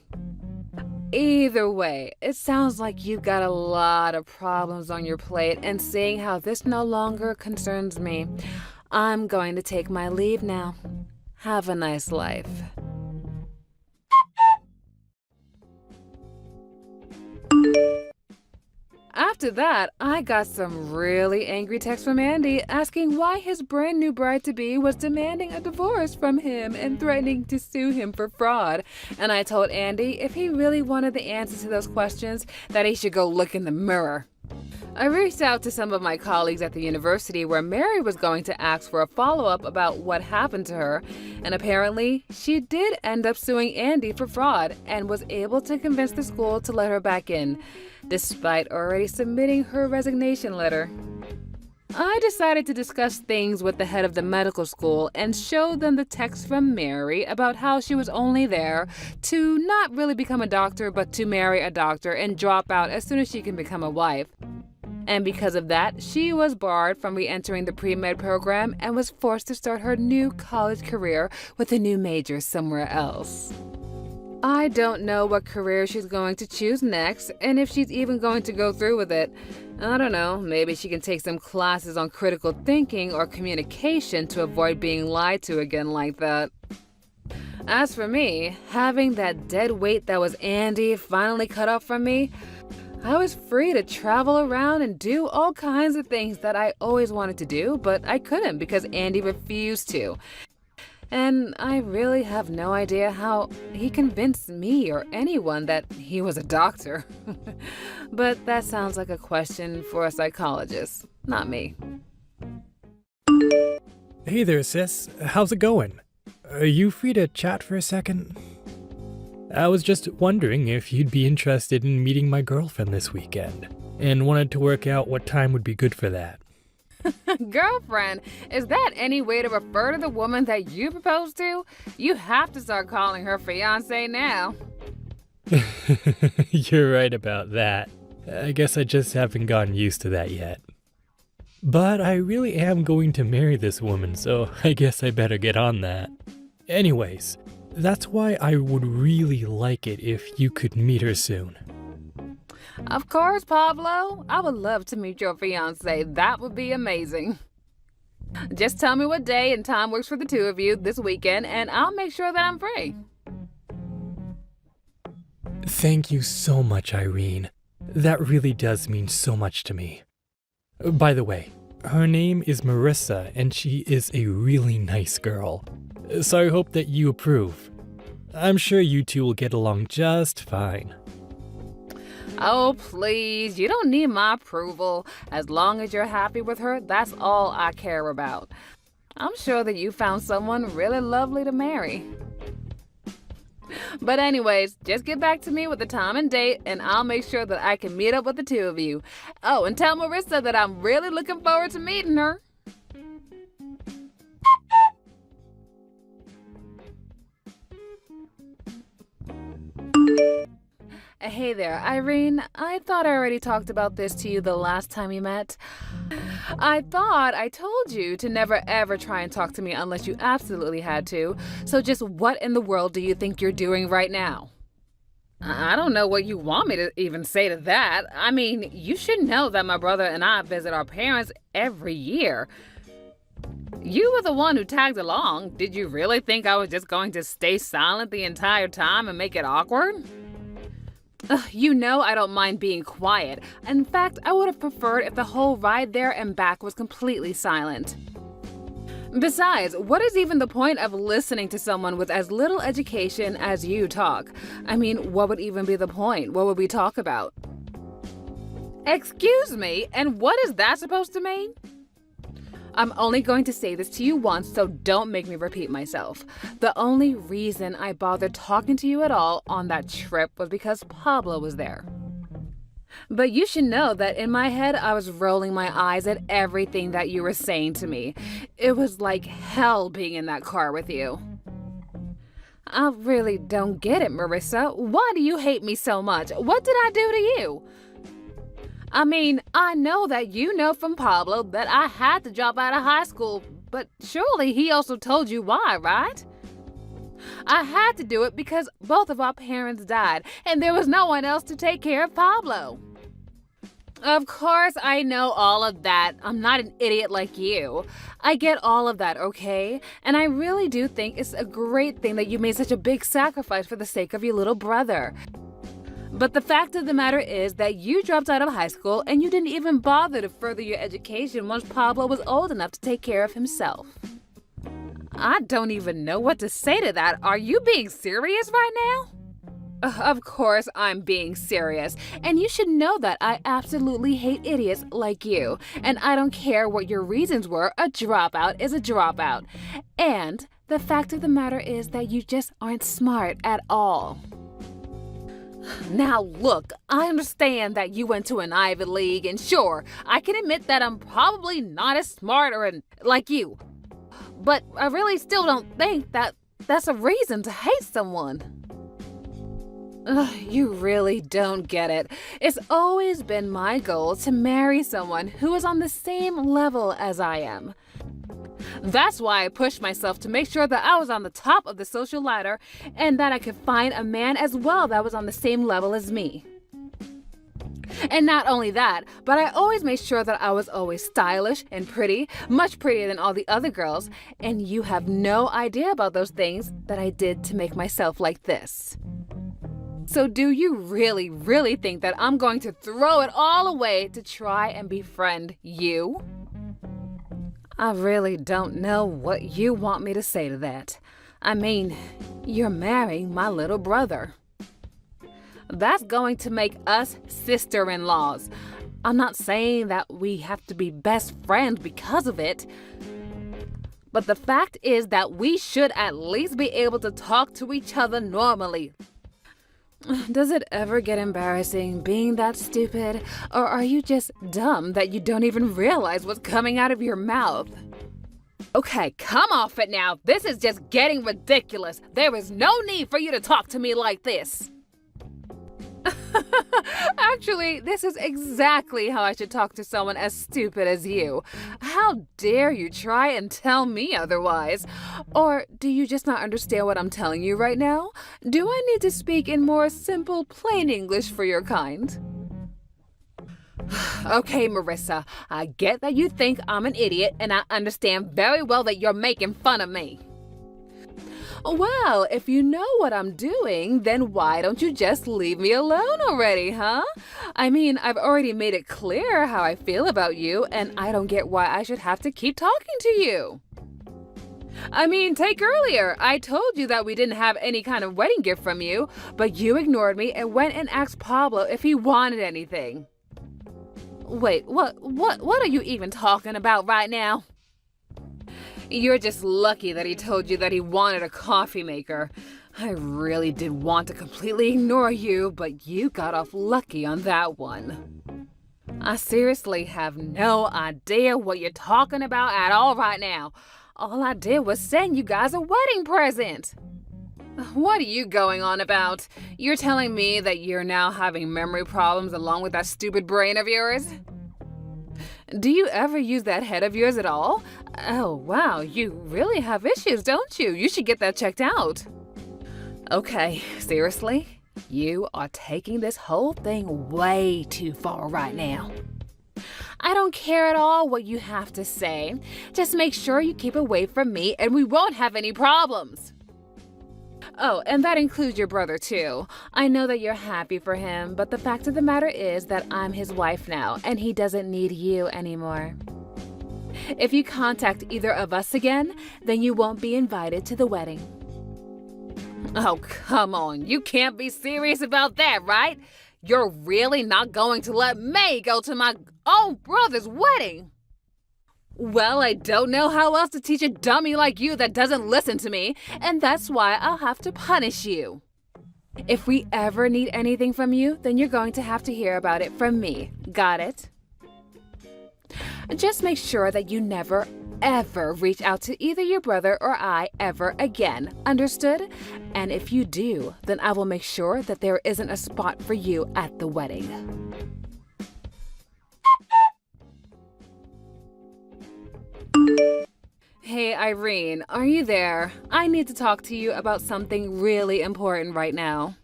Either way, it sounds like you've got a lot of problems on your plate, and seeing how this no longer concerns me, I'm going to take my leave now. Have a nice life. After that, I got some really angry texts from Andy asking why his brand new bride-to-be was demanding a divorce from him and threatening to sue him for fraud. And I told Andy if he really wanted the answers to those questions, that he should go look in the mirror. I reached out to some of my colleagues at the university where Mary was going to ask for a follow-up about what happened to her, and apparently she did end up suing Andy for fraud and was able to convince the school to let her back in, despite already submitting her resignation letter. I decided to discuss things with the head of the medical school and show them the text from Mary about how she was only there to not really become a doctor, but to marry a doctor and drop out as soon as she can become a wife. And because of that, she was barred from re-entering the pre-med program and was forced to start her new college career with a new major somewhere else. I don't know what career she's going to choose next, and if she's even going to go through with it. I don't know, maybe she can take some classes on critical thinking or communication to avoid being lied to again like that. As for me, having that dead weight that was Andy finally cut off from me, I was free to travel around and do all kinds of things that I always wanted to do, but I couldn't because Andy refused to. And I really have no idea how he convinced me or anyone that he was a doctor. But that sounds like a question for a psychologist, not me. Hey there, sis. How's it going? Are you free to chat for a second? I was just wondering if you'd be interested in meeting my girlfriend this weekend, and wanted to work out what time would be good for that. Girlfriend? Is that any way to refer to the woman that you proposed to? You have to start calling her fiancé now. You're right about that. I guess I just haven't gotten used to that yet. But I really am going to marry this woman, so I guess I better get on that. Anyways, that's why I would really like it if you could meet her soon. Of course, Pablo. I would love to meet your fiancé. That would be amazing. Just tell me what day and time works for the two of you this weekend, and I'll make sure that I'm free. Thank you so much, Irene. That really does mean so much to me. By the way, her name is Marissa, and she is a really nice girl. So I hope that you approve. I'm sure you two will get along just fine. Oh, please, you don't need my approval. As long as you're happy with her, that's all I care about. I'm sure that you found someone really lovely to marry. But anyways, just get back to me with the time and date, and I'll make sure that I can meet up with the two of you. Oh, and tell Marissa that I'm really looking forward to meeting her. Hey there, Irene. I thought I already talked about this to you the last time we met. I thought I told you to never ever try and talk to me unless you absolutely had to. So just what in the world do you think you're doing right now? I don't know what you want me to even say to that. I mean, you should know that my brother and I visit our parents every year. You were the one who tagged along. Did you really think I was just going to stay silent the entire time and make it awkward? You know I don't mind being quiet. In fact, I would have preferred if the whole ride there and back was completely silent. Besides, what is even the point of listening to someone with as little education as you talk? I mean, what would even be the point? What would we talk about? Excuse me, and what is that supposed to mean? I'm only going to say this to you once, so don't make me repeat myself. The only reason I bothered talking to you at all on that trip was because Pablo was there. But you should know that in my head, I was rolling my eyes at everything that you were saying to me. It was like hell being in that car with you. I really don't get it, Marissa. Why do you hate me so much? What did I do to you? I mean, I know that you know from Pablo that I had to drop out of high school, but surely he also told you why, right? I had to do it because both of our parents died, and there was no one else to take care of Pablo. Of course, I know all of that. I'm not an idiot like you. I get all of that, okay? And I really do think it's a great thing that you made such a big sacrifice for the sake of your little brother. But the fact of the matter is that you dropped out of high school and you didn't even bother to further your education once Pablo was old enough to take care of himself. I don't even know what to say to that. Are you being serious right now? Of course I'm being serious, and you should know that I absolutely hate idiots like you, and I don't care what your reasons were, a dropout is a dropout. And the fact of the matter is that you just aren't smart at all. Now look, I understand that you went to an Ivy League, and sure, I can admit that I'm probably not as smart like you. But I really still don't think that that's a reason to hate someone. You really don't get it. It's always been my goal to marry someone who is on the same level as I am. That's why I pushed myself to make sure that I was on the top of the social ladder and that I could find a man as well that was on the same level as me. And not only that, but I always made sure that I was always stylish and pretty, much prettier than all the other girls, and you have no idea about those things that I did to make myself like this. So do you really, really think that I'm going to throw it all away to try and befriend you? I really don't know what you want me to say to that. I mean, you're marrying my little brother. That's going to make us sister-in-laws. I'm not saying that we have to be best friends because of it. But the fact is that we should at least be able to talk to each other normally. Does it ever get embarrassing being that stupid? Or are you just dumb that you don't even realize what's coming out of your mouth? Okay, come off it now. This is just getting ridiculous. There is no need for you to talk to me like this. Actually, this is exactly how I should talk to someone as stupid as you. How dare you try and tell me otherwise? Or do you just not understand what I'm telling you right now? Do I need to speak in more simple, plain English for your kind? Okay, Marissa, I get that you think I'm an idiot, and I understand very well that you're making fun of me. Well, if you know what I'm doing, then why don't you just leave me alone already, huh? I mean, I've already made it clear how I feel about you, and I don't get why I should have to keep talking to you. I mean, take earlier. I told you that we didn't have any kind of wedding gift from you, but you ignored me and went and asked Pablo if he wanted anything. Wait, what are you even talking about right now? You're just lucky that he told you that he wanted a coffee maker. I really did want to completely ignore you, but you got off lucky on that one. I seriously have no idea what you're talking about at all right now. All I did was send you guys a wedding present. What are you going on about? You're telling me that you're now having memory problems along with that stupid brain of yours? Do you ever use that head of yours at all? Oh, wow, you really have issues, don't you? You should get that checked out. Okay, seriously? You are taking this whole thing way too far right now. I don't care at all what you have to say. Just make sure you keep away from me and we won't have any problems. Oh, and that includes your brother too. I know that you're happy for him, but the fact of the matter is that I'm his wife now and he doesn't need you anymore. If you contact either of us again, then you won't be invited to the wedding. Oh, come on. You can't be serious about that, right? You're really not going to let me go to my own brother's wedding? Well, I don't know how else to teach a dummy like you that doesn't listen to me, and that's why I'll have to punish you. If we ever need anything from you, then you're going to have to hear about it from me. Got it? Just make sure that you never, ever reach out to either your brother or I ever again. Understood? And if you do, then I will make sure that there isn't a spot for you at the wedding. Hey, Irene, are you there? I need to talk to you about something really important right now.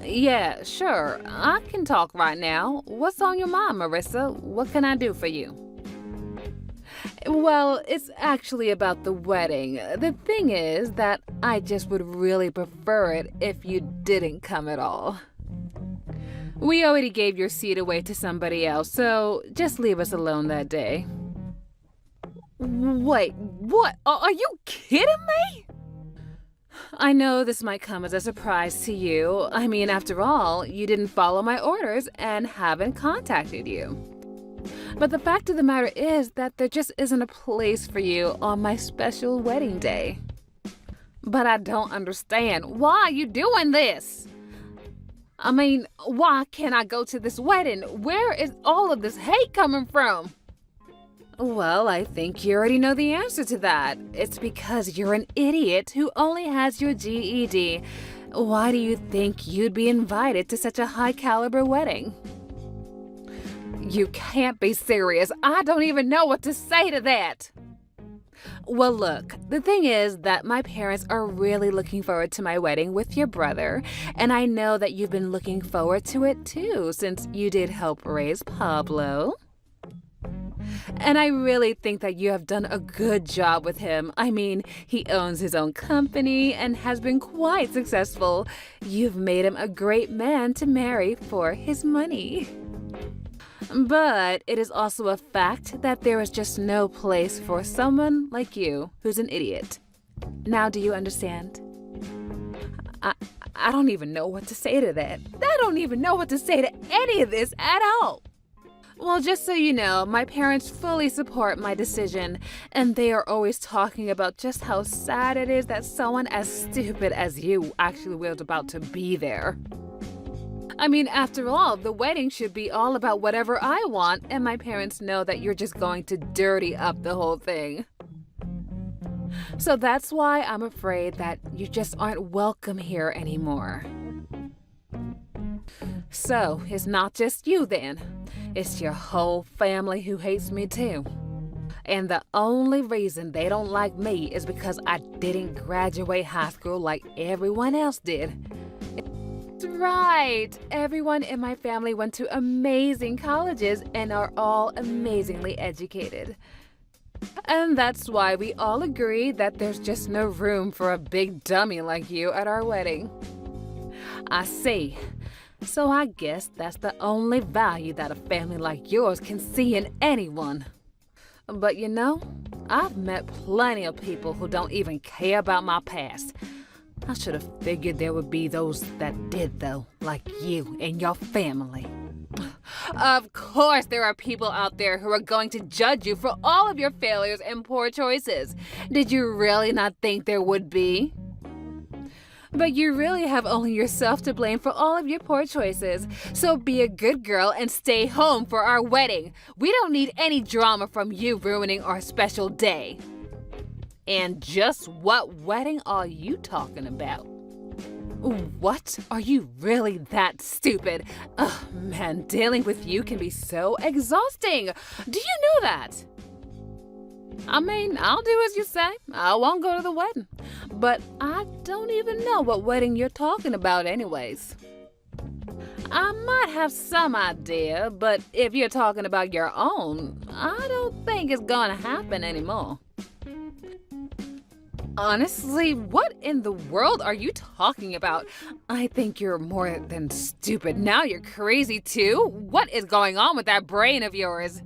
Yeah, sure. I can talk right now. What's on your mind, Marissa? What can I do for you? Well, it's actually about the wedding. The thing is that I just would really prefer it if you didn't come at all. We already gave your seat away to somebody else, so just leave us alone that day. Wait, what? Are you kidding me? I know this might come as a surprise to you. I mean, after all, you didn't follow my orders and haven't contacted you. But the fact of the matter is that there just isn't a place for you on my special wedding day. But I don't understand. Why are you doing this? I mean, why can't I go to this wedding? Where is all of this hate coming from? Well, I think you already know the answer to that. It's because you're an idiot who only has your GED. Why do you think you'd be invited to such a high-caliber wedding? You can't be serious. I don't even know what to say to that. Well, look, the thing is that my parents are really looking forward to my wedding with your brother, and I know that you've been looking forward to it too, since you did help raise Pablo. And I really think that you have done a good job with him. I mean, he owns his own company and has been quite successful. You've made him a great man to marry for his money. But it is also a fact that there is just no place for someone like you who's an idiot. Now, do you understand? I don't even know what to say to that. I don't even know what to say to any of this at all. Well, just so you know, my parents fully support my decision, and they are always talking about just how sad it is that someone as stupid as you actually was about to be there. I mean, after all, the wedding should be all about whatever I want, and my parents know that you're just going to dirty up the whole thing. So that's why I'm afraid that you just aren't welcome here anymore. So, it's not just you then. It's your whole family who hates me too. And the only reason they don't like me is because I didn't graduate high school like everyone else did. That's right. Everyone in my family went to amazing colleges and are all amazingly educated. And that's why we all agree that there's just no room for a big dummy like you at our wedding. I see. So I guess that's the only value that a family like yours can see in anyone. But you know, I've met plenty of people who don't even care about my past. I should have figured there would be those that did though, like you and your family. Of course there are people out there who are going to judge you for all of your failures and poor choices. Did you really not think there would be? But you really have only yourself to blame for all of your poor choices. So be a good girl and stay home for our wedding. We don't need any drama from you ruining our special day. And just what wedding are you talking about? What? Are you really that stupid? Oh man, dealing with you can be so exhausting. Do you know that? I mean, I'll do as you say. I won't go to the wedding. But I don't even know what wedding you're talking about anyways. I might have some idea, but if you're talking about your own, I don't think it's gonna happen anymore. Honestly, what in the world are you talking about? I think you're more than stupid. Now you're crazy too? What is going on with that brain of yours?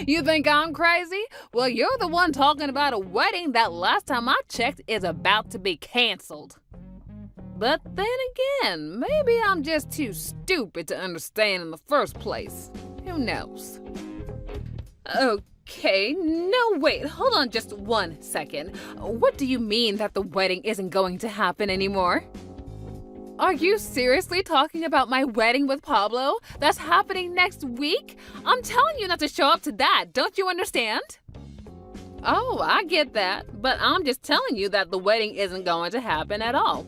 You think I'm crazy? Well, you're the one talking about a wedding that last time I checked is about to be canceled. But then again, maybe I'm just too stupid to understand in the first place. Who knows? Okay, no wait, hold on just 1 second. What do you mean that the wedding isn't going to happen anymore? Are you seriously talking about my wedding with Pablo? That's happening next week? I'm telling you not to show up to that, don't you understand? Oh, I get that, but I'm just telling you that the wedding isn't going to happen at all.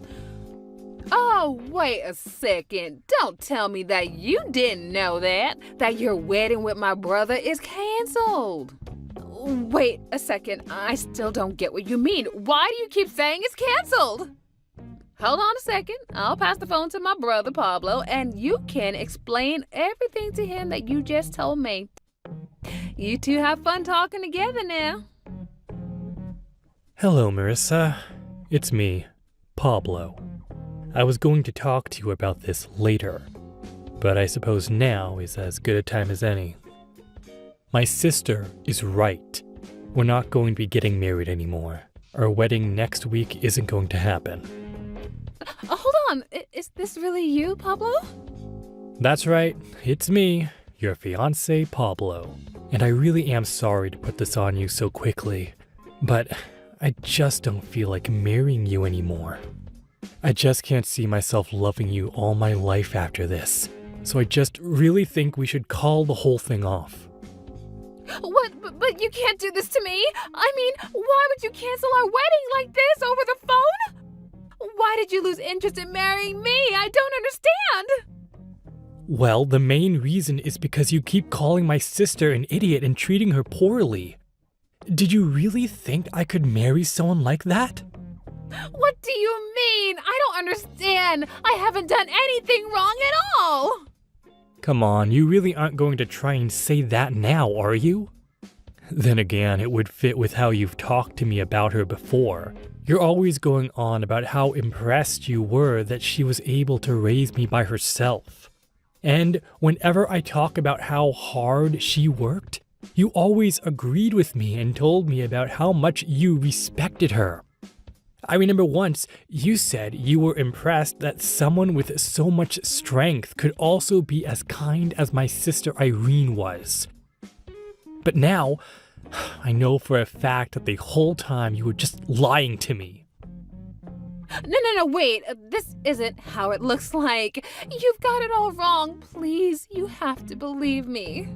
Oh, wait a second. Don't tell me that you didn't know that your wedding with my brother is canceled. Wait a second. I still don't get what you mean. Why do you keep saying it's canceled? Hold on a second. I'll pass the phone to my brother, Pablo, and you can explain everything to him that you just told me. You two have fun talking together now. Hello, Marissa. It's me, Pablo. I was going to talk to you about this later, but I suppose now is as good a time as any. My sister is right. We're not going to be getting married anymore. Our wedding next week isn't going to happen. Hold on. Is this really you, Pablo? That's right. It's me, your fiancé, Pablo. And I really am sorry to put this on you so quickly, but I just don't feel like marrying you anymore. I just can't see myself loving you all my life after this. So I just really think we should call the whole thing off. What? But you can't do this to me. I mean, why would you cancel our wedding like this over the phone? Why did you lose interest in marrying me? I don't understand. Well, the main reason is because you keep calling my sister an idiot and treating her poorly. Did you really think I could marry someone like that? What do you mean? I don't understand. I haven't done anything wrong at all. Come on, you really aren't going to try and say that now, are you? Then again, it would fit with how you've talked to me about her before. You're always going on about how impressed you were that she was able to raise me by herself. And whenever I talk about how hard she worked, you always agreed with me and told me about how much you respected her. I remember once you said you were impressed that someone with so much strength could also be as kind as my sister Irene was. But now, I know for a fact that the whole time you were just lying to me. No, wait. This isn't how it looks like. You've got it all wrong. Please, you have to believe me.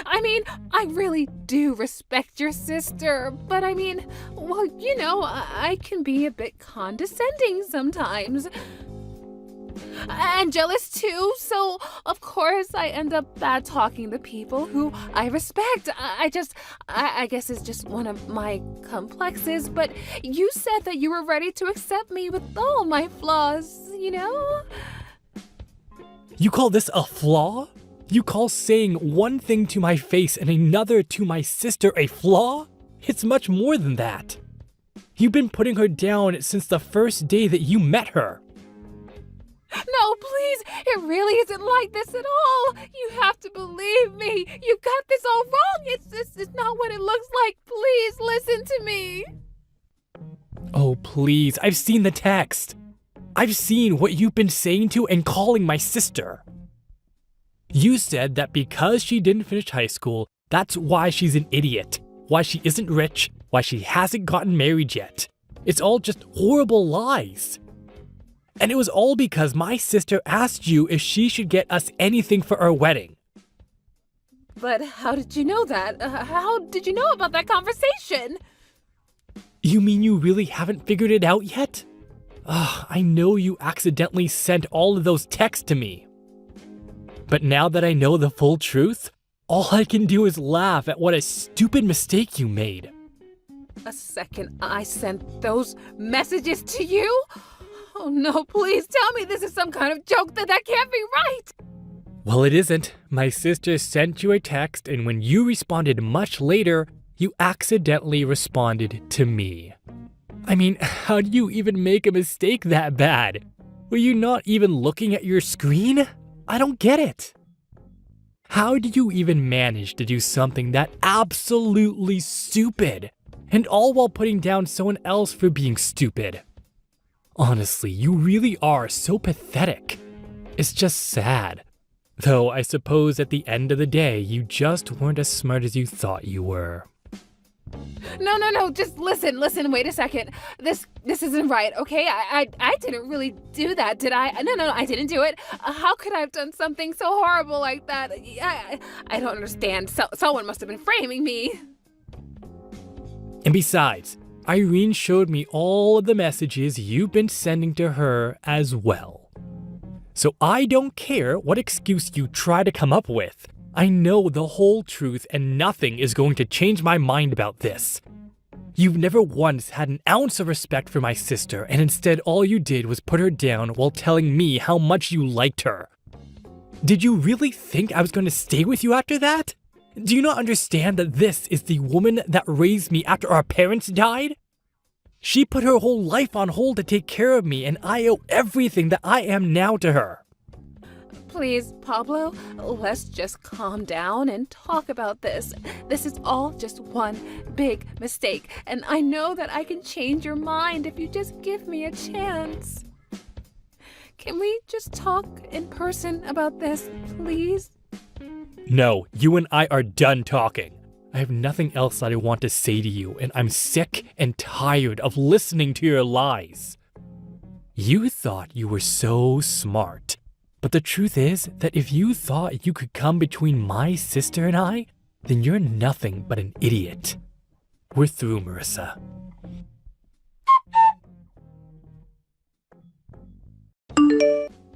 I mean, I really do respect your sister, but I mean, well, you know, I can be a bit condescending sometimes. And jealous too, so of course I end up bad talking the people who I respect. I guess it's just one of my complexes, but you said that you were ready to accept me with all my flaws, you know? You call this a flaw? You call saying one thing to my face and another to my sister a flaw? It's much more than that. You've been putting her down since the first day that you met her. No, please, it really isn't like this at all. You have to believe me. You got this all wrong. It's not what it looks like. Please listen to me. Oh, please, I've seen the text. I've seen what you've been saying to and calling my sister. You said that because she didn't finish high school, that's why she's an idiot, why she isn't rich, why she hasn't gotten married yet. It's all just horrible lies. And it was all because my sister asked you if she should get us anything for our wedding. But how did you know that? How did you know about that conversation? You mean you really haven't figured it out yet? I know you accidentally sent all of those texts to me. But now that I know the full truth, all I can do is laugh at what a stupid mistake you made. A second, I sent those messages to you? Oh no, please tell me this is some kind of joke. That can't be right. Well, it isn't. My sister sent you a text, and when you responded much later, you accidentally responded to me. I mean, how do you even make a mistake that bad? Were you not even looking at your screen? I don't get it. How do you even manage to do something that absolutely stupid? And all while putting down someone else for being stupid? Honestly, you really are so pathetic. It's just sad. Though I suppose at the end of the day, you just weren't as smart as you thought you were. No, just listen, wait a second. This isn't right, okay? I didn't really do that, did I? No, I didn't do it. How could I have done something so horrible like that? I don't understand. Someone must have been framing me. And besides, Irene showed me all of the messages you've been sending to her as well. So I don't care what excuse you try to come up with. I know the whole truth and nothing is going to change my mind about this. You've never once had an ounce of respect for my sister, and instead all you did was put her down while telling me how much you liked her. Did you really think I was going to stay with you after that? Do you not understand that this is the woman that raised me after our parents died? She put her whole life on hold to take care of me, and I owe everything that I am now to her. Please, Pablo, let's just calm down and talk about this. This is all just one big mistake, and I know that I can change your mind if you just give me a chance. Can we just talk in person about this, please? No, you and I are done talking. I have nothing else that I want to say to you, and I'm sick and tired of listening to your lies. You thought you were so smart. But the truth is that if you thought you could come between my sister and I, then you're nothing but an idiot. We're through, Marissa.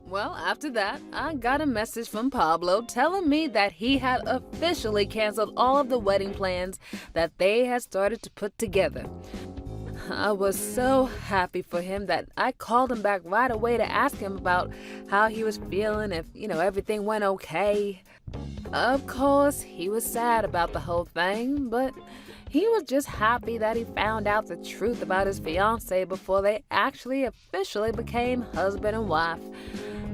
Well, after that, I got a message from Pablo telling me that he had officially canceled all of the wedding plans that they had started to put together. I was so happy for him that I called him back right away to ask him about how he was feeling, if, everything went okay. Of course, he was sad about the whole thing, but he was just happy that he found out the truth about his fiancée before they actually officially became husband and wife.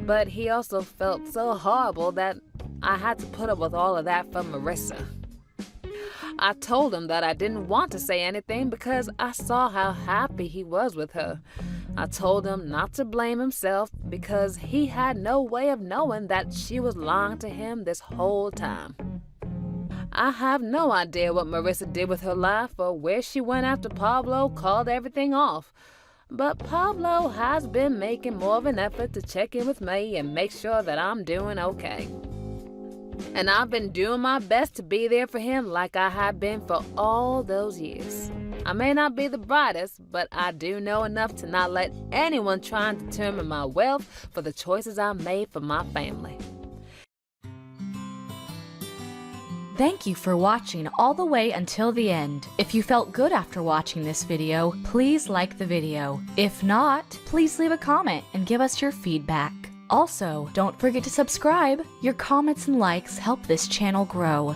But he also felt so horrible that I had to put up with all of that for Marissa. I told him that I didn't want to say anything because I saw how happy he was with her. I told him not to blame himself because he had no way of knowing that she was lying to him this whole time. I have no idea what Marissa did with her life or where she went after Pablo called everything off. But Pablo has been making more of an effort to check in with me and make sure that I'm doing okay. And I've been doing my best to be there for him like I have been for all those years. I may not be the brightest, but I do know enough to not let anyone try and determine my wealth for the choices I made for my family. Thank you for watching all the way until the end. If you felt good after watching this video, please like the video. If not, please leave a comment and give us your feedback. Also, don't forget to subscribe. Your comments and likes help this channel grow.